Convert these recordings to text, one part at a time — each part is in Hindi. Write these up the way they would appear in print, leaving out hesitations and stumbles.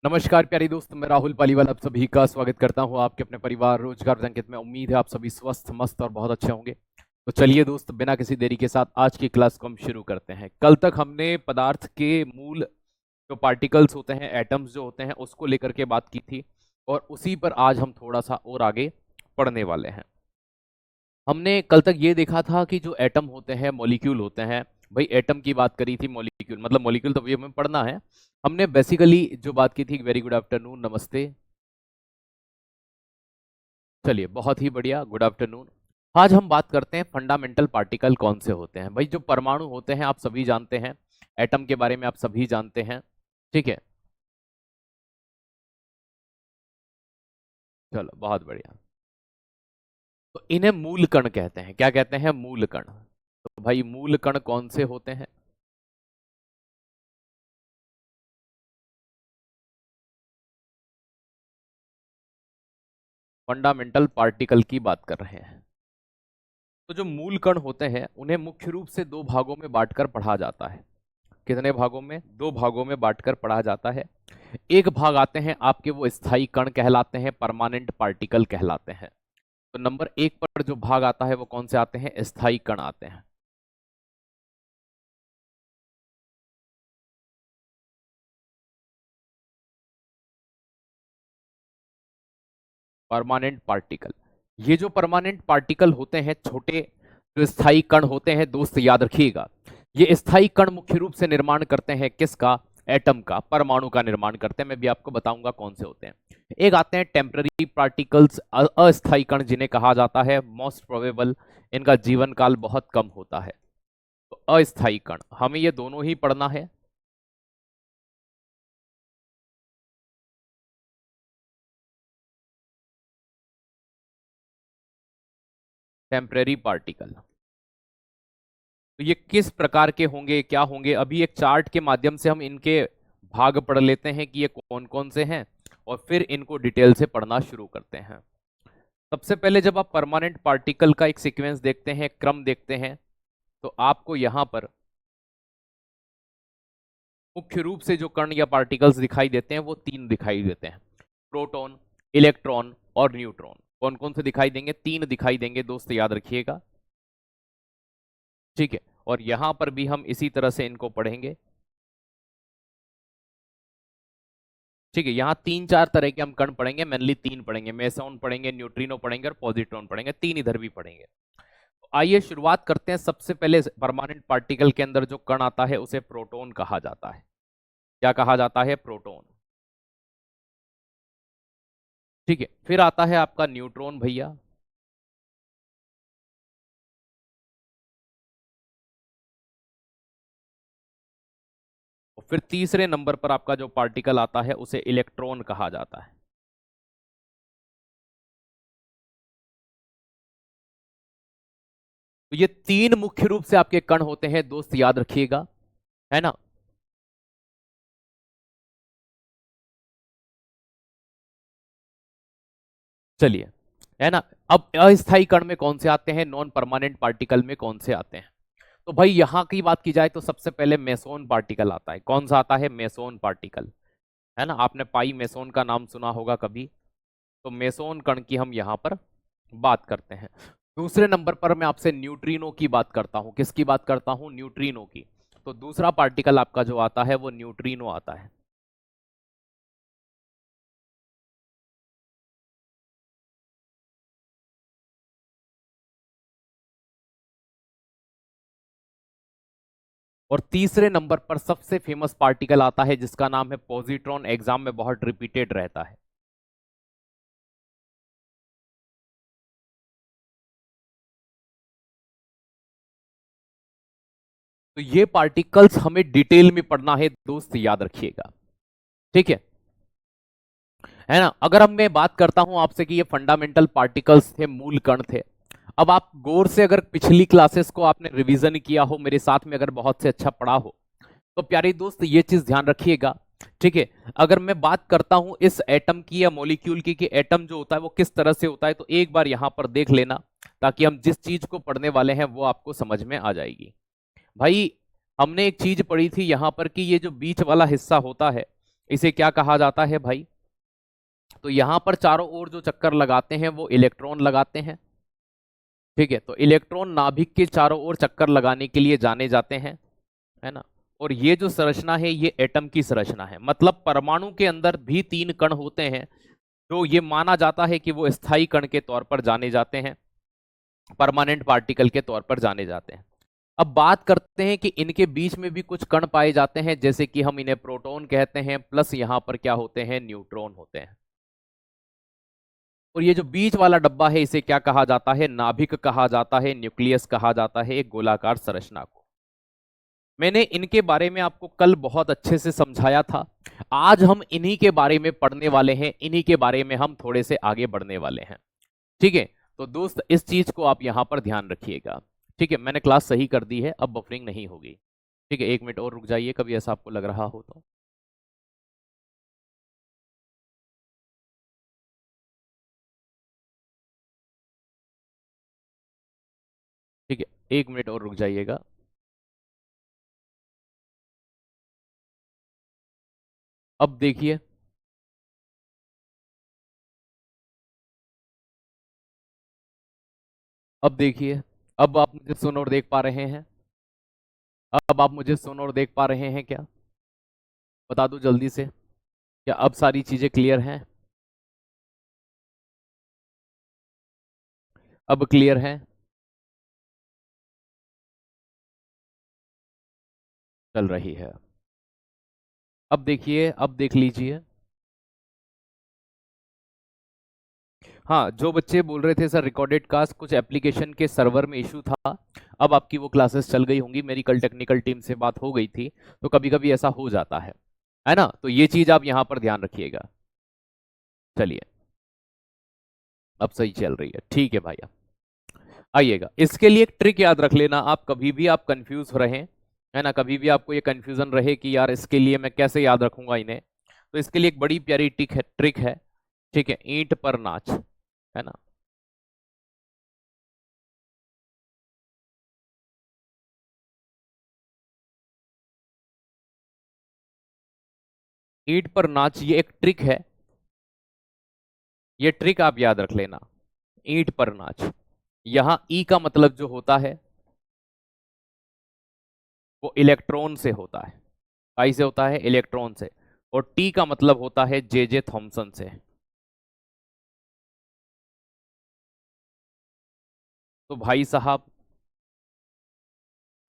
नमस्कार प्यारे दोस्त, मैं राहुल पालीवाल आप सभी का स्वागत करता हूं आपके अपने परिवार रोजगार अंकित में। उम्मीद है आप सभी स्वस्थ मस्त और बहुत अच्छे होंगे। तो चलिए दोस्त, बिना किसी देरी के साथ आज की क्लास को हम शुरू करते हैं। कल तक हमने पदार्थ के मूल जो पार्टिकल्स होते हैं, एटम्स जो होते हैं, उसको लेकर के बात की थी और उसी पर आज हम थोड़ा सा और आगे पढ़ने वाले हैं। हमने कल तक ये देखा था कि जो एटम होते हैं, मॉलिक्यूल होते हैं। भाई एटम की बात करी थी, मॉलिक्यूल मतलब मॉलिक्यूल तो अभी हमें पढ़ना है। हमने बेसिकली जो बात की थी, वेरी गुड आफ्टरनून, नमस्ते। चलिए बहुत ही बढ़िया, गुड आफ्टरनून। आज हम बात करते हैं फंडामेंटल पार्टिकल कौन से होते हैं। भाई जो परमाणु होते हैं आप सभी जानते हैं, एटम के बारे में आप सभी जानते हैं, ठीक है। चलो बहुत बढ़िया। तो इन्हें मूल कण कहते हैं। क्या कहते हैं? मूल कण। तो भाई मूल कण कौन से होते हैं? फंडामेंटल पार्टिकल की बात कर रहे हैं। तो जो मूल कण होते हैं उन्हें मुख्य रूप से दो भागों में बांटकर पढ़ा जाता है। कितने भागों में? दो भागों में बांटकर पढ़ा जाता है। एक भाग आते हैं आपके, वो स्थायी कण कहलाते हैं, परमानेंट पार्टिकल कहलाते हैं। तो नंबर एक पर जो भाग आता है वो कौन से आते हैं? स्थायी कण आते हैं। Permanent particle. ये जो परमानेंट पार्टिकल होते हैं, छोटे जो स्थायी कण होते हैं दोस्त, याद रखिएगा, ये स्थायी कण मुख्य रूप से निर्माण करते हैं किसका? एटम का, परमाणु का निर्माण करते हैं। मैं भी आपको बताऊंगा कौन से होते हैं। एक आते हैं टेम्पररी पार्टिकल्स, अस्थायी कण जिन्हें कहा जाता है। मोस्ट प्रोबेबल इनका जीवन काल बहुत कम होता है। तो अस्थायी कण, हमें ये दोनों ही पढ़ना है। टेम्पररी पार्टिकल, तो ये किस प्रकार के होंगे, क्या होंगे? अभी एक चार्ट के माध्यम से हम इनके भाग पढ़ लेते हैं कि ये कौन कौन से हैं और फिर इनको डिटेल से पढ़ना शुरू करते हैं। सबसे पहले जब आप परमानेंट पार्टिकल का एक सीक्वेंस देखते हैं, क्रम देखते हैं, तो आपको यहां पर मुख्य रूप से जो कण या पार्टिकल्स दिखाई देते हैं वो तीन दिखाई देते हैं। प्रोटॉन, इलेक्ट्रॉन और न्यूट्रॉन। कौन कौन से दिखाई देंगे? तीन दिखाई देंगे दोस्त, याद रखिएगा, ठीक है। और यहां पर भी हम इसी तरह से इनको पढ़ेंगे, ठीक है। यहाँ तीन चार तरह के हम कण पढ़ेंगे, मेनली तीन पढ़ेंगे, मेसॉन पढ़ेंगे, न्यूट्रिनो पढ़ेंगे और पॉजिट्रॉन पढ़ेंगे। तीन इधर भी पढ़ेंगे। तो आइए शुरुआत करते हैं। सबसे पहले परमानेंट पार्टिकल के अंदर जो कण आता है उसे प्रोटॉन कहा जाता है। क्या कहा जाता है? प्रोटॉन, ठीक है। फिर आता है आपका न्यूट्रॉन भैया, और फिर तीसरे नंबर पर आपका जो पार्टिकल आता है उसे इलेक्ट्रॉन कहा जाता है। तो ये तीन मुख्य रूप से आपके कण होते हैं दोस्त, याद रखिएगा, है ना। चलिए, है ना। अब अस्थायी कण में कौन से आते हैं? नॉन परमानेंट पार्टिकल में कौन से आते हैं? तो भाई यहां की बात की जाए तो सबसे पहले मेसोन पार्टिकल आता है। कौन सा आता है? मेसोन पार्टिकल, है ना। आपने पाई मेसोन का नाम सुना होगा कभी। तो मेसोन कण की हम यहां पर बात करते हैं। दूसरे नंबर पर मैं आपसे न्यूट्रिनो की बात करता हूं। किसकी बात करता हूं? न्यूट्रिनो की। तो दूसरा पार्टिकल आपका जो आता है वो न्यूट्रिनो आता है। और तीसरे नंबर पर सबसे फेमस पार्टिकल आता है जिसका नाम है पॉजिट्रॉन। एग्जाम में बहुत रिपीटेड रहता है। तो ये पार्टिकल्स हमें डिटेल में पढ़ना है दोस्त, याद रखिएगा, ठीक है ना। अगर अब मैं बात करता हूं आपसे कि ये फंडामेंटल पार्टिकल्स थे, मूल कण थे। अब आप गौर से अगर पिछली क्लासेस को आपने रिवीजन किया हो, मेरे साथ में अगर बहुत से अच्छा पढ़ा हो, तो प्यारे दोस्त ये चीज ध्यान रखिएगा, ठीक है। अगर मैं बात करता हूं इस एटम की या मॉलिक्यूल की कि एटम जो होता है वो किस तरह से होता है, तो एक बार यहां पर देख लेना, ताकि हम जिस चीज को पढ़ने वाले हैं वो आपको समझ में आ जाएगी। भाई हमने एक चीज पढ़ी थी यहां पर कि ये जो बीच वाला हिस्सा होता है इसे क्या कहा जाता है भाई? तो यहां पर चारों ओर जो चक्कर लगाते हैं वो इलेक्ट्रॉन लगाते हैं। ठीक है, तो इलेक्ट्रॉन नाभिक के चारों ओर चक्कर लगाने के लिए जाने जाते हैं, है ना। और ये जो संरचना है ये एटम की संरचना है, मतलब परमाणु के अंदर भी 3 कण होते हैं, तो ये माना जाता है कि वो स्थायी कण के तौर पर जाने जाते हैं, परमानेंट पार्टिकल के तौर पर जाने जाते हैं। अब बात करते हैं कि इनके बीच में भी कुछ कण पाए जाते हैं, जैसे कि हम इन्हें प्रोटॉन कहते हैं, प्लस यहां पर क्या होते हैं, न्यूट्रॉन होते हैं। और ये जो बीच वाला डब्बा है इसे क्या कहा जाता है, नाभिक कहा जाता है, न्यूक्लियस कहा जाता है, एक गोलाकार संरचना को। मैंने इनके बारे में आपको कल बहुत अच्छे से समझाया था। आज हम इन्हीं के बारे में पढ़ने वाले हैं, इन्हीं के बारे में हम थोड़े से आगे बढ़ने वाले हैं। ठीक है, तो दोस्त इस चीज को आप यहां पर ध्यान रखिएगा। ठीक है, मैंने क्लास सही कर दी है, अब बफरिंग नहीं होगी। ठीक है, 1 मिनट और रुक जाइए, कभी ऐसा आपको लग रहा हो तो। ठीक है, 1 मिनट और रुक जाइएगा। अब देखिए, अब देखिए, अब आप मुझे सुन और देख पा रहे हैं? अब आप मुझे सुन और देख पा रहे हैं क्या? बता दूं जल्दी से, क्या अब सारी चीजें क्लियर हैं? अब क्लियर है? चल रही है। अब देखिए, अब देख लीजिए। हाँ, जो बच्चे बोल रहे थे सर रिकॉर्डेड क्लास कुछ एप्लीकेशन के सर्वर में इशू था, अब आपकी वो क्लासेस चल गई होंगी, मेरी कल टेक्निकल टीम से बात हो गई थी, तो कभी कभी ऐसा हो जाता है ना। तो ये चीज आप यहां पर ध्यान रखिएगा। चलिए, अब सही चल रही है, ठीक है भाई। आइएगा, इसके लिए एक ट्रिक याद रख लेना, आप कभी भी आप कंफ्यूज रहे, है ना, कभी भी आपको ये कंफ्यूजन रहे कि यार इसके लिए मैं कैसे याद रखूंगा इन्हें, तो इसके लिए एक बड़ी प्यारी ट्रिक है। ठीक है, ईंट पर नाच, है ना। ईंट पर नाच, ये एक ट्रिक है, ये ट्रिक आप याद रख लेना। ईंट पर नाच, यहां ई का मतलब जो होता है वो इलेक्ट्रॉन से होता है, आई से होता है, इलेक्ट्रॉन से। और टी का मतलब होता है जे जे थॉमसन से। तो भाई साहब,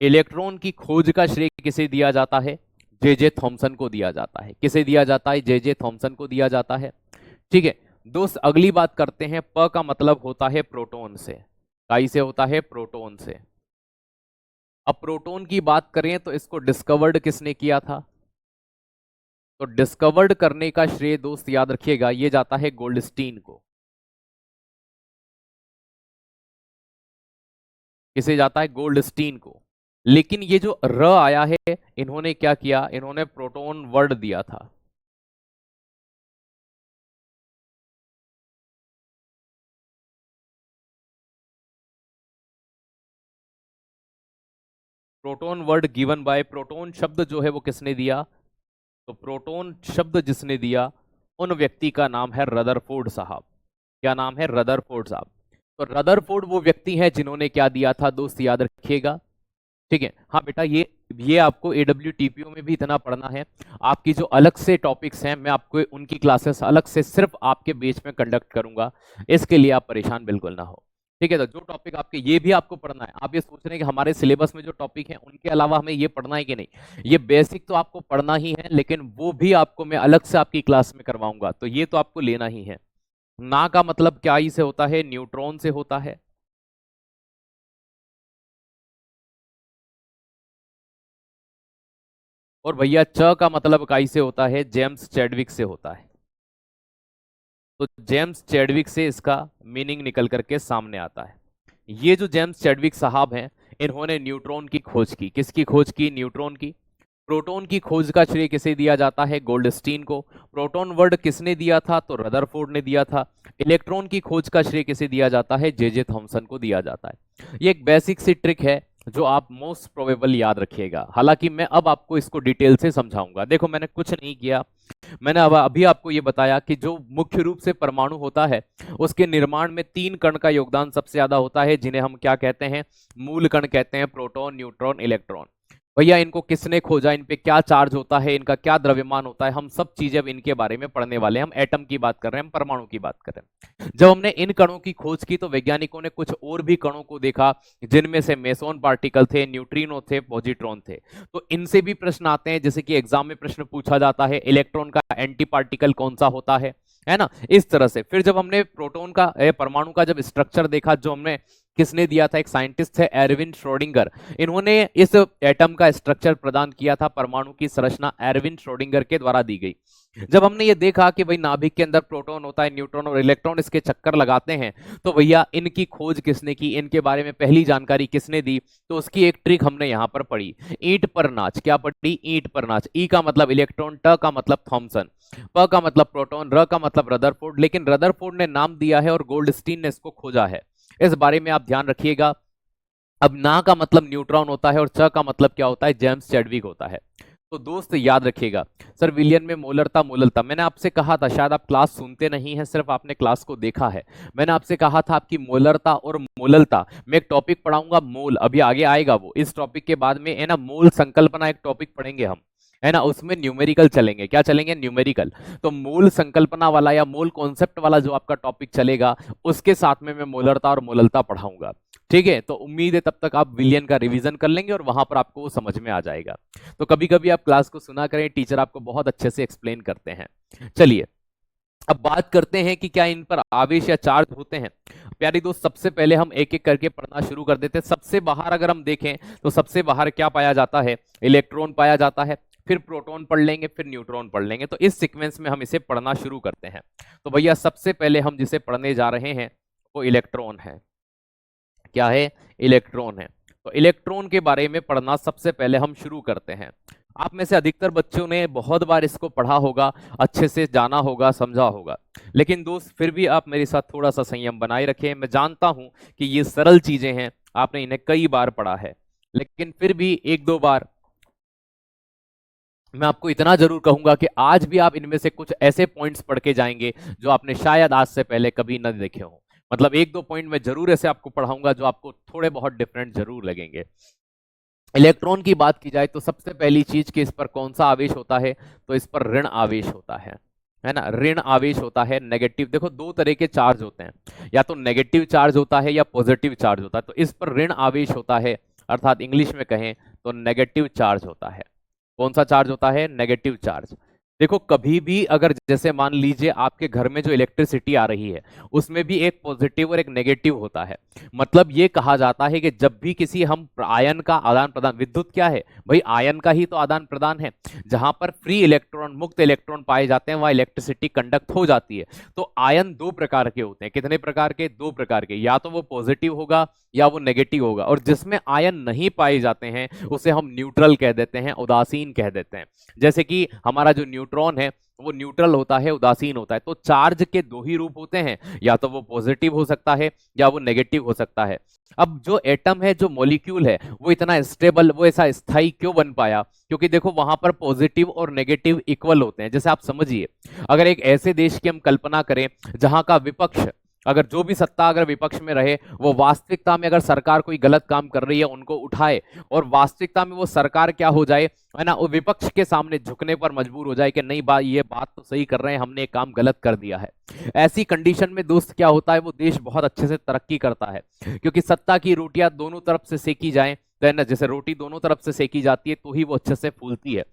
इलेक्ट्रॉन की खोज का श्रेय किसे दिया जाता है? जे जे थॉमसन को दिया जाता है। किसे दिया जाता है? जे जे थॉमसन को दिया जाता है। ठीक है दोस्त, अगली बात करते हैं, प का मतलब होता है प्रोटॉन से, काई से होता है, प्रोटॉन से। अब प्रोटॉन की बात करें तो इसको डिस्कवर्ड किसने किया था? तो डिस्कवर्ड करने का श्रेय दोस्त याद रखिएगा ये जाता है गोल्डस्टीन को। किसे जाता है? गोल्डस्टीन को। लेकिन ये जो र आया है, इन्होंने क्या किया, इन्होंने प्रोटॉन वर्ड दिया था। Proton word given by, proton शब्द जो है वो किसने दिया? तो प्रोटॉन शब्द जिसने दिया उन व्यक्ति का नाम है रदरफोर्ड साहब। क्या नाम है? रदरफोर्ड साहब। तो रदरफोर्ड वो व्यक्ति है जिन्होंने क्या दिया था दोस्त, याद रखिएगा। ठीक है, हाँ बेटा, ये आपको AWTPO में भी इतना पढ़ना है। आपकी जो अलग से टॉपिक्स हैं मैं आपको उनकी क्लासेस अलग से सिर्फ आपके बेच में कंडक्ट करूंगा, इसके लिए आप परेशान बिल्कुल ना हो। ठीक है, तो जो टॉपिक आपके ये भी आपको पढ़ना है, आप ये सोच रहे हैं कि हमारे सिलेबस में जो टॉपिक है उनके अलावा हमें ये पढ़ना है कि नहीं, ये बेसिक तो आपको पढ़ना ही है, लेकिन वो भी आपको मैं अलग से आपकी क्लास में करवाऊंगा, तो ये तो आपको लेना ही है। ना का मतलब क्या ही से होता है? न्यूट्रॉन से होता है। और भैया च का मतलब काई से होता है? जेम्स चैडविक से होता है। तो जेम्स चैडविक से इसका मीनिंग निकल करके सामने आता है। ये जो जेम्स चैडविक साहब हैं, इन्होंने न्यूट्रॉन की खोज की। किसकी खोज की? न्यूट्रॉन की। प्रोटॉन की खोज का श्रेय किसे दिया जाता है? गोल्डस्टीन को। प्रोटॉन वर्ड किसने दिया था? तो रदरफोर्ड ने दिया था। इलेक्ट्रॉन की खोज का श्रेय किसे दिया जाता है? जे जे थॉमसन को दिया जाता है। ये एक बेसिक सी ट्रिक है जो आप मोस्ट प्रोबेबल याद रखिएगा, हालांकि मैं अब आपको इसको डिटेल से समझाऊंगा। देखो, मैंने कुछ नहीं किया, मैंने अब अभी आपको ये बताया कि जो मुख्य रूप से परमाणु होता है उसके निर्माण में 3 कण का योगदान सबसे ज्यादा होता है, जिन्हें हम क्या कहते हैं, मूल कण कहते हैं, प्रोटॉन, न्यूट्रॉन, इलेक्ट्रॉन। भैया इनको किसने खोजा, इन पे क्या चार्ज होता है, इनका क्या द्रव्यमान होता है, हम सब चीजें अब इनके बारे में पढ़ने वाले हैं। हम एटम की बात कर रहे हैं, हम परमाणु की बात कर रहे हैं। जब हमने इन कणों की खोज की तो वैज्ञानिकों ने कुछ और भी कणों को देखा, जिनमें से मेसोन पार्टिकल थे, न्यूट्रिनो थे, पॉजिट्रॉन थे। तो इनसे भी प्रश्न आते हैं, जैसे कि एग्जाम में प्रश्न पूछा जाता है, इलेक्ट्रॉन का एंटी पार्टिकल कौन सा होता है ना, इस तरह से। फिर जब हमने प्रोटॉन का परमाणु का जब स्ट्रक्चर देखा, जो हमने किसने दिया था, एक साइंटिस्ट थे एरविन श्रोडिंगर, इन्होंने इस एटम का स्ट्रक्चर प्रदान किया था, परमाणु की संरचना एरविन श्रोडिंगर के द्वारा दी गई। जब हमने ये देखा कि भाई नाभिक के अंदर प्रोटॉन होता है, न्यूट्रॉन और इलेक्ट्रॉन इसके चक्कर लगाते हैं, तो भैया इनकी खोज किसने की, इनके बारे में पहली जानकारी किसने दी, तो उसकी एक ट्रिक हमने यहां पर पढ़ी, ईंट पर नाच। क्या पढ़ी, ईंट पर नाच। ई का मतलब इलेक्ट्रॉन, ट का मतलब थॉमसन, प का मतलब प्रोटॉन, र का मतलब रदरफोर्ड। लेकिन रदरफोर्ड ने नाम दिया है और गोल्डस्टीन ने इसको खोजा है, इस बारे में आप ध्यान रखिएगा। अब ना का मतलब न्यूट्रॉन होता है और च का मतलब क्या होता है, जेम्स चैडविक होता है। तो दोस्त याद रखिएगा, सर विलियन में मोलरता मोललता, मैंने आपसे कहा था, शायद आप क्लास सुनते नहीं हैं, सिर्फ आपने क्लास को देखा है। मैंने आपसे कहा था आपकी मोलरता और मोललता मैं एक टॉपिक पढ़ाऊंगा, मोल, अभी आगे आएगा वो, इस टॉपिक के बाद में है ना मोल संकल्पना एक टॉपिक पढ़ेंगे हम, है ना, उसमें न्यूमेरिकल चलेंगे। क्या चलेंगे, न्यूमेरिकल। तो मूल संकल्पना वाला या मूल कॉन्सेप्ट वाला जो आपका टॉपिक चलेगा, उसके साथ में मैं मोलरता और मोललता पढ़ाऊंगा। ठीक है, तो उम्मीद है तब तक आप विलियन का रिवीजन कर लेंगे और वहां पर आपको वो समझ में आ जाएगा। तो कभी कभी आप क्लास को सुना करें, टीचर आपको बहुत अच्छे से एक्सप्लेन करते हैं। चलिए अब बात करते हैं कि क्या इन पर आवेश या चार्ज होते हैं। प्यारी दोस्त, सबसे पहले हम एक एक करके पढ़ना शुरू कर देते हैं। सबसे बाहर अगर हम देखें तो सबसे बाहर क्या पाया जाता है, इलेक्ट्रॉन पाया जाता है, फिर प्रोटॉन पढ़ लेंगे, फिर न्यूट्रॉन पढ़ लेंगे। तो इस सीक्वेंस में हम इसे पढ़ना शुरू करते हैं। तो भैया सबसे पहले हम जिसे पढ़ने जा रहे हैं वो इलेक्ट्रॉन है। क्या है, इलेक्ट्रॉन है। तो इलेक्ट्रॉन के बारे में पढ़ना सबसे पहले हम शुरू करते हैं। आप में से अधिकतर बच्चों ने बहुत बार इसको पढ़ा होगा, अच्छे से जाना होगा, समझा होगा, लेकिन दोस्त फिर भी आप मेरे साथ थोड़ा सा संयम बनाए रखें। मैं जानता हूं कि ये सरल चीजें हैं, आपने इन्हें कई बार पढ़ा है, लेकिन फिर भी एक दो बार मैं आपको इतना जरूर कहूंगा कि आज भी आप इनमें से कुछ ऐसे पॉइंट्स पढ़ के जाएंगे जो आपने शायद आज से पहले कभी न देखे हो। मतलब एक दो पॉइंट मैं जरूर ऐसे आपको पढ़ाऊंगा जो आपको थोड़े बहुत डिफरेंट जरूर लगेंगे। इलेक्ट्रॉन की बात की जाए तो सबसे पहली चीज कि इस पर कौन सा आवेश होता है, तो इस पर ऋण आवेश होता है ना, ऋण आवेश होता है, नेगेटिव। देखो दो तरह के चार्ज होते हैं, या तो नेगेटिव चार्ज होता है या पॉजिटिव चार्ज होता है। तो इस पर ऋण आवेश होता है, अर्थात इंग्लिश में कहें तो नेगेटिव चार्ज होता है। कौन सा चार्ज होता है, नेगेटिव चार्ज। देखो कभी भी अगर जैसे मान लीजिए आपके घर में जो इलेक्ट्रिसिटी आ रही है उसमें भी एक पॉजिटिव और एक नेगेटिव होता है। मतलब ये कहा जाता है कि जब भी किसी हम आयन का आदान प्रदान, विद्युत क्या है भाई, आयन का ही तो आदान प्रदान है। जहां पर फ्री इलेक्ट्रॉन, मुक्त इलेक्ट्रॉन पाए जाते हैं वहां इलेक्ट्रिसिटी कंडक्ट हो जाती है। तो आयन दो प्रकार के होते हैं, कितने प्रकार के, दो प्रकार के, या तो वो पॉजिटिव होगा या वो नेगेटिव होगा। और जिसमें आयन नहीं पाए जाते हैं उसे हम न्यूट्रल कह देते हैं, उदासीन कह देते हैं। जैसे कि हमारा जो न्यूट्रॉन है वो न्यूट्रल होता है, उदासीन होता है। तो चार्ज के दो ही रूप होते हैं, या तो वो पॉजिटिव हो सकता है या वो नेगेटिव हो सकता है। अब जो एटम है, जो मॉलिक्यूल है, वो इतना स्टेबल, वो ऐसा स्थायी क्यों बन पाया, क्योंकि देखो वहां पर पॉजिटिव और नेगेटिव इक्वल होते हैं। जैसे आप समझिए, अगर एक ऐसे देश की हम कल्पना करें जहां का विपक्ष, अगर जो भी सत्ता अगर विपक्ष में रहे, वो वास्तविकता में अगर सरकार कोई गलत काम कर रही है उनको उठाए, और वास्तविकता में वो सरकार क्या हो जाए, है ना, वो विपक्ष के सामने झुकने पर मजबूर हो जाए कि नहीं बात, ये बात तो सही कर रहे हैं, हमने एक काम गलत कर दिया है। ऐसी कंडीशन में दोस्त क्या होता है, वो देश बहुत अच्छे से तरक्की करता है, क्योंकि सत्ता की रोटियां दोनों तरफ से सेकी जाए, तो है ना, जैसे रोटी दोनों तरफ से सेकी जाती है तो ही वो अच्छे से फूलती है।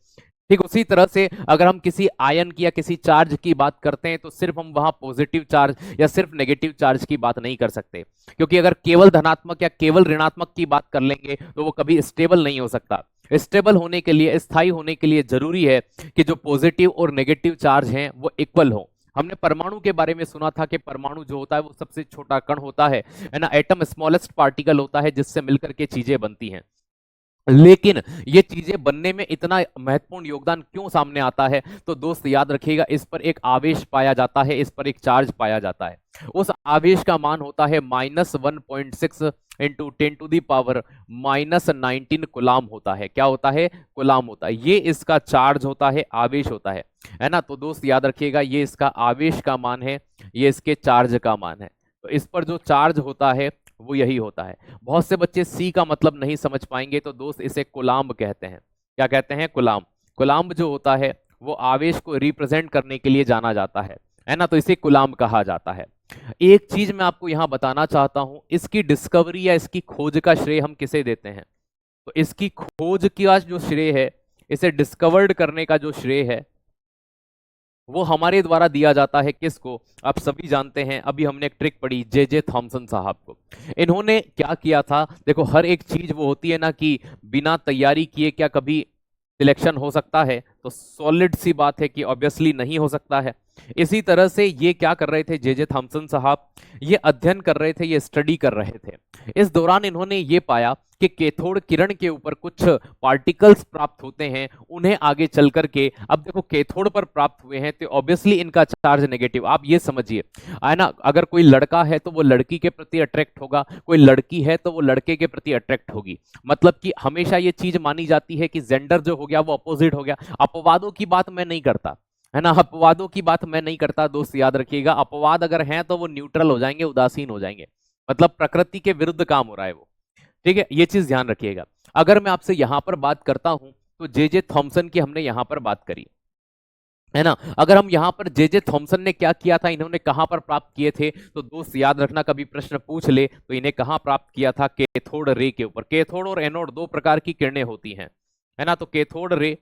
ठीक उसी तरह से अगर हम किसी आयन की या किसी चार्ज की बात करते हैं तो सिर्फ हम वहां पॉजिटिव चार्ज या सिर्फ नेगेटिव चार्ज की बात नहीं कर सकते, क्योंकि अगर केवल धनात्मक या केवल ऋणात्मक की बात कर लेंगे तो वो कभी स्टेबल नहीं हो सकता। स्टेबल होने के लिए, स्थायी होने के लिए जरूरी है कि जो पॉजिटिव और नेगेटिव चार्ज हैं वो इक्वल हो। हमने परमाणु के बारे में सुना था कि परमाणु जो होता है वो सबसे छोटा कण होता है ना, एटम स्मॉलेस्ट पार्टिकल होता है जिससे मिलकर के चीजें बनती हैं। लेकिन ये चीजें बनने में इतना महत्वपूर्ण योगदान क्यों सामने आता है? तो दोस्त याद रखिएगा, इस पर एक आवेश पाया जाता है, इस पर एक चार्ज पाया जाता है। उस आवेश का मान होता है -1.6 इंटू 10⁻⁻19 कूलाम होता है। क्या होता है? कूलाम होता है। ये इसका चार्ज होता है, आवेश होता है ना। तो दोस्त याद रखिएगा, ये इसका आवेश का मान है, ये इसके चार्ज का मान है। तो इस पर जो चार्ज होता है वो यही होता है। बहुत से बच्चे सी का मतलब नहीं समझ पाएंगे, तो दोस्त इसे कूलाम्ब कहते हैं। क्या कहते हैं? कूलाम्ब। कूलाम्ब जो होता है वो आवेश को रिप्रेजेंट करने के लिए जाना जाता है ना, तो इसे कूलाम्ब कहा जाता है। एक चीज मैं आपको यहां बताना चाहता हूं, इसकी डिस्कवरी या इसकी खोज का श्रेय हम किसे देते हैं? तो इसकी खोज का जो श्रेय है, इसे डिस्कवर्ड करने का जो श्रेय है, वो हमारे द्वारा दिया जाता है। किसको? आप सभी जानते हैं, अभी हमने एक ट्रिक पढ़ी जे थॉमसन साहब को। इन्होंने क्या किया था? देखो, हर एक चीज वो होती है ना कि बिना तैयारी किए क्या कभी सिलेक्शन हो सकता है? तो सॉलिड सी बात है कि ऑब्वियसली नहीं हो सकता है। इसी तरह से ये क्या कर रहे थे जे थॉमसन साहब? ये अध्ययन कर रहे थे, ये स्टडी कर रहे थे। इस दौरान इन्होंने ये पाया कि कैथोड किरण के ऊपर कुछ पार्टिकल्स प्राप्त होते हैं, उन्हें आगे चल करके, अब देखो कैथोड पर प्राप्त हुए हैं तो ऑब्वियसली इनका चार्ज नेगेटिव। आप ये समझिए, है ना, अगर कोई लड़का है तो वो लड़की के प्रति अट्रैक्ट होगा, कोई लड़की है तो वो लड़के के प्रति अट्रैक्ट होगी। मतलब कि हमेशा ये चीज मानी जाती है कि जेंडर जो हो गया वो अपोजिट हो गया। अपवादों की बात मैं नहीं करता, है ना, अपवादों की बात मैं नहीं करता। दोस्त याद रखिएगा, अपवाद अगर हैं तो वो न्यूट्रल हो जाएंगे, उदासीन हो जाएंगे, मतलब प्रकृति के विरुद्ध काम हो रहा है वो। ठीक है, ये चीज ध्यान रखिएगा। अगर मैं आपसे यहां पर बात करता हूं तो जे थॉमसन की हमने यहां पर बात करी, है ना। अगर हम यहां पर जे थॉमसन ने क्या किया था, इन्होंने कहां पर प्राप्त किए थे? तो दोस्त याद रखना, कभी प्रश्न पूछ ले तो इन्हें कहां प्राप्त किया था? कैथोड रे के ऊपर। कैथोड और एनोड दो प्रकार की किरणें होती हैं, है ना। तो कैथोड रे,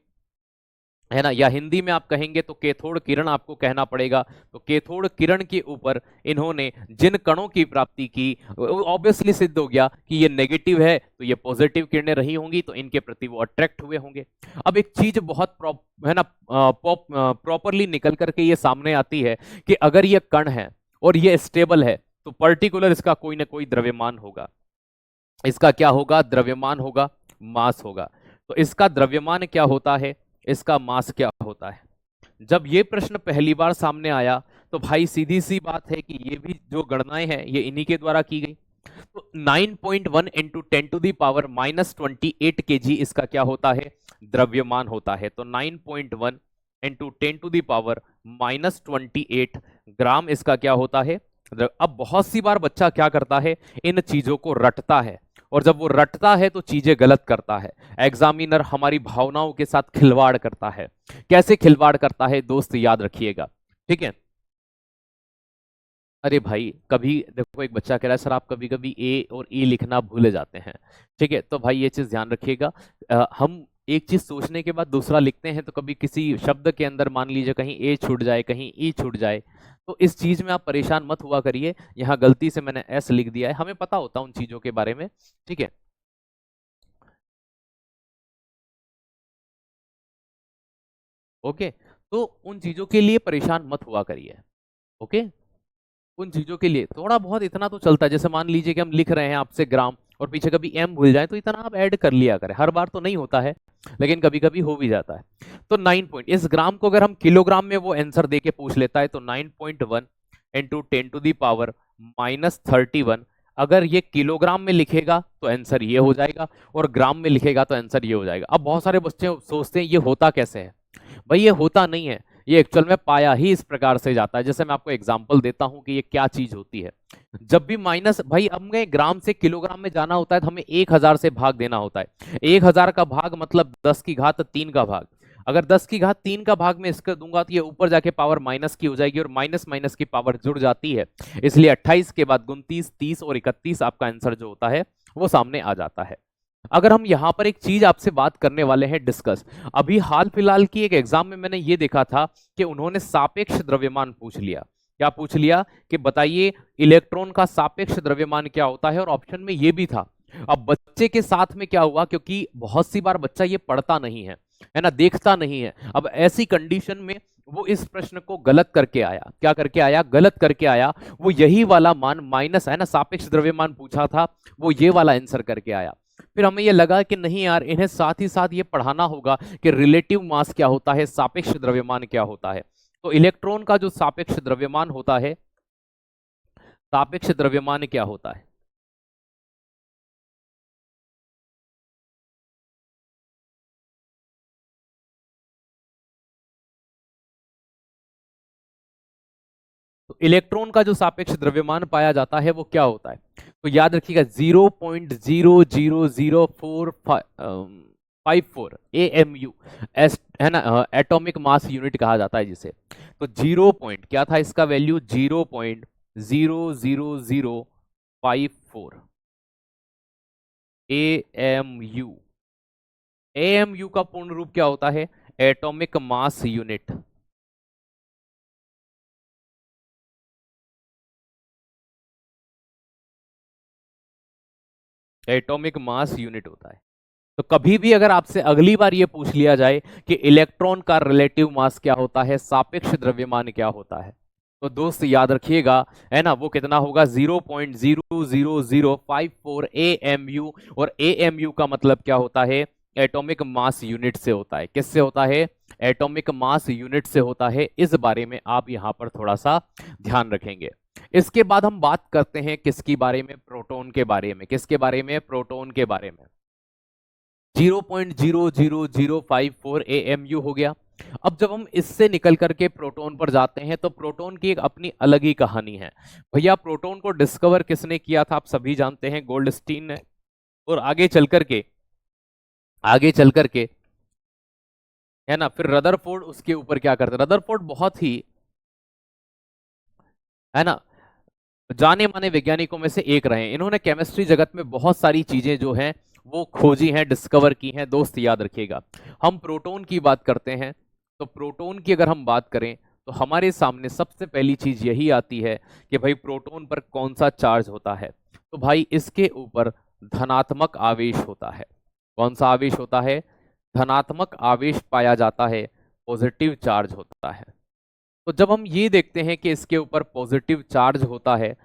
है ना, या हिंदी में आप कहेंगे तो कैथोड किरण आपको कहना पड़ेगा। तो कैथोड किरण के ऊपर इन्होंने जिन कणों की प्राप्ति की, ऑब्वियसली सिद्ध हो गया कि ये नेगेटिव है तो ये पॉजिटिव किरणें रही होंगी, तो इनके प्रति वो अट्रैक्ट हुए होंगे। अब एक चीज बहुत है ना प्रॉपरली निकल करके ये सामने आती है कि अगर ये कण है और ये स्टेबल है तो पर्टिकुलर इसका कोई ना कोई द्रव्यमान होगा। इसका क्या होगा? द्रव्यमान होगा, मास होगा। तो इसका द्रव्यमान क्या होता है, इसका मास क्या होता है? जब ये प्रश्न पहली बार सामने आया तो भाई सीधी सी बात है कि ये भी जो गणनाएं हैं ये इन्हीं के द्वारा की गई। तो 9.1 इंटू 10⁻⁻28 kg इसका क्या होता है? द्रव्यमान होता है। तो 9.1 इंटू 10⁻⁻28 ग्राम इसका क्या होता है? अब बहुत सी बार बच्चा क्या करता है, इन चीजों को रटता है, और जब वो रटता है तो चीजें गलत करता है। एग्जामिनर हमारी भावनाओं के साथ खिलवाड़ करता है। कैसे खिलवाड़ करता है दोस्त, याद रखिएगा, ठीक है। अरे भाई, कभी देखो एक बच्चा कह रहा है सर आप कभी कभी ए और ई लिखना भूल जाते हैं। ठीक है, तो भाई ये चीज ध्यान रखिएगा। हम एक चीज सोचने के बाद दूसरा लिखते हैं, तो कभी किसी शब्द के अंदर मान लीजिए कहीं ए छूट जाए, कहीं ई छूट जाए, तो इस चीज में आप परेशान मत हुआ करिए। यहाँ गलती से मैंने एस लिख दिया है, हमें पता होता उन चीजों के बारे में, ठीक है। ओके, तो उन चीजों के लिए परेशान मत हुआ करिए। ओके, उन चीजों के लिए थोड़ा बहुत इतना तो चलता है। जैसे मान लीजिए कि हम लिख रहे हैं आपसे ग्राम और पीछे कभी एम भूल जाए तो इतना आप ऐड कर लिया करें। हर बार तो नहीं होता है, लेकिन कभी कभी हो भी जाता है। तो 9 पॉइंट, इस ग्राम को अगर हम किलोग्राम में वो आंसर दे के पूछ लेता है तो 9.1 इंटू 10⁻⁻31, अगर ये किलोग्राम में लिखेगा तो आंसर ये हो जाएगा, और ग्राम में लिखेगा तो आंसर ये हो जाएगा। अब बहुत सारे बच्चे सोचते हैं ये होता कैसे है। भाई ये होता नहीं है, ये एक्चुअल में पाया ही इस प्रकार से जाता है। जैसे मैं आपको एग्जांपल देता हूं कि ये क्या चीज होती है। जब भी माइनस, भाई हमें ग्राम से किलोग्राम में जाना होता है तो हमें 1000 से भाग देना होता है। 1000 का भाग मतलब 10 की घात 3 का भाग। अगर 10 की घात 3 का भाग में इसका दूंगा तो ये ऊपर जाके पावर माइनस की हो जाएगी, और माइनस माइनस की पावर जुड़ जाती है। इसलिए 28 के बाद 29, 30 और 31 आपका आंसर जो होता है वो सामने आ जाता है। अगर हम यहां पर एक चीज आपसे बात करने वाले हैं डिस्कस, अभी हाल फिलहाल की एक एग्जाम में मैंने ये देखा था कि उन्होंने सापेक्ष द्रव्यमान पूछ लिया। क्या पूछ लिया कि बताइए इलेक्ट्रॉन का सापेक्ष द्रव्यमान क्या होता है, और ऑप्शन में ये भी था। अब बच्चे के साथ में क्या हुआ, क्योंकि बहुत सी बार बच्चा ये पढ़ता नहीं है ना, देखता नहीं है। अब ऐसी कंडीशन में वो इस प्रश्न को गलत करके आया। क्या करके आया? गलत करके आया। वो यही वाला मान माइनस, है ना, सापेक्ष द्रव्यमान पूछा था, वो ये वाला आंसर करके आया। फिर हमें ये लगा कि नहीं यार, इन्हें साथ ही साथ ये पढ़ाना होगा कि रिलेटिव मास क्या होता है, सापेक्ष द्रव्यमान क्या होता है। तो इलेक्ट्रॉन का जो सापेक्ष द्रव्यमान होता है, सापेक्ष द्रव्यमान क्या होता है? तो इलेक्ट्रॉन का जो सापेक्ष द्रव्यमान पाया जाता है वो क्या होता है? तो याद रखिएगा 0.00054 AMU, है ना, एटॉमिक मास यूनिट कहा जाता है जिसे। तो 0 पॉइंट क्या था इसका वैल्यू? 0.00054 AMU। AMU का पूर्ण रूप क्या होता है? Atomic mass unit. Atomic mass unit होता है। तो कभी भी अगर आपसे अगली बार ये पूछ लिया जाए कि इलेक्ट्रॉन का रिलेटिव मास क्या होता है, सापेक्ष द्रव्यमान क्या होता है, तो दोस्त याद रखिएगा, है ना, वो कितना होगा? 0.00054 AMU। और AMU का मतलब क्या होता है? एटॉमिक मास यूनिट से होता है। किससे होता है? एटॉमिक मास यूनिट से होता है। इस बारे में आप यहां पर थोड़ा सा ध्यान रखेंगे। इसके बाद हम बात करते हैं किसकी बारे में? प्रोटॉन के बारे में। किसके बारे में? प्रोटॉन के बारे में। 0.00054 AMU हो गया। अब जब हम इससे निकल करके प्रोटॉन पर जाते हैं तो प्रोटॉन की एक अपनी अलग ही कहानी है। भैया प्रोटॉन को डिस्कवर किसने किया था? आप सभी जानते हैं, गोल्डस्टीन ने। और आगे चल करके, है ना, फिर रदरफोर्ड उसके ऊपर क्या करते? रदरफोर्ड बहुत ही, है ना, जाने माने वैज्ञानिकों में से एक रहे। इन्होंने केमिस्ट्री जगत में बहुत सारी चीजें जो हैं वो खोजी हैं, डिस्कवर की हैं। दोस्त याद रखिएगा, हम प्रोटॉन की बात करते हैं तो प्रोटॉन की अगर हम बात करें तो हमारे सामने सबसे पहली चीज यही आती है कि भाई प्रोटॉन पर कौन सा चार्ज होता है? तो भाई इसके ऊपर धनात्मक आवेश होता है। कौन सा आवेश होता है? धनात्मक आवेश पाया जाता है, पॉजिटिव चार्ज होता है। तो जब हम ये देखते हैं कि इसके ऊपर पॉजिटिव चार्ज होता है,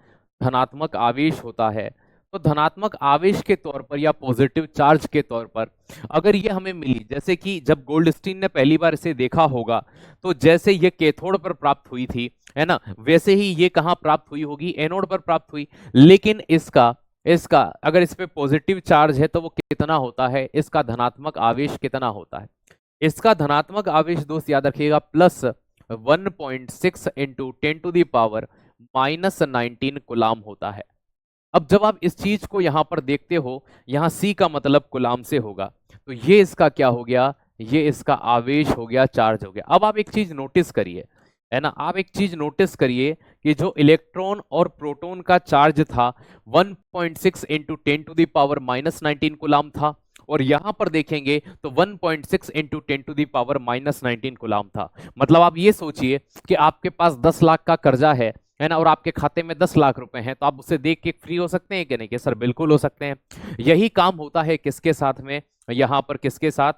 धनात्मक आवेश होता है, तो धनात्मक आवेश के तौर पर या पॉजिटिव चार्ज के तौर पर अगर ये हमें मिली, जैसे कि जब गोल्डस्टीन ने पहली बार इसे देखा होगा तो जैसे ये कैथोड पर प्राप्त हुई थी, है ना, वैसे ही ये कहां प्राप्त हुई होगी? एनोड पर प्राप्त हुई। लेकिन इसका इसका अगर इस पे पॉजिटिव चार्ज है तो वो कितना होता है? इसका धनात्मक आवेश कितना होता है? इसका धनात्मक आवेश दोस्त याद रखिएगा प्लस 1.6 इंटू 10⁻⁻19 कुलाम होता है। अब जब आप इस चीज को यहां पर देखते हो, यहां सी का मतलब कुलाम से होगा, तो ये इसका क्या हो गया? ये इसका आवेश हो गया, चार्ज हो गया। अब आप एक चीज नोटिस करिए, है ना, आप एक चीज नोटिस करिए कि जो इलेक्ट्रॉन और प्रोटॉन का चार्ज था 1.6 इंटू 10⁻⁻19 कुलाम था, और यहां पर देखेंगे तो 1.6 इंटू 10⁻⁻19 कुलाम था। मतलब आप ये सोचिए कि आपके पास 10 लाख का कर्जा है ना, और आपके खाते में 10 लाख रुपए हैं, तो आप उसे देख के फ्री हो सकते हैं कि नहीं? कि सर बिल्कुल हो सकते हैं। यही काम होता है किसके साथ में? यहां पर किसके साथ?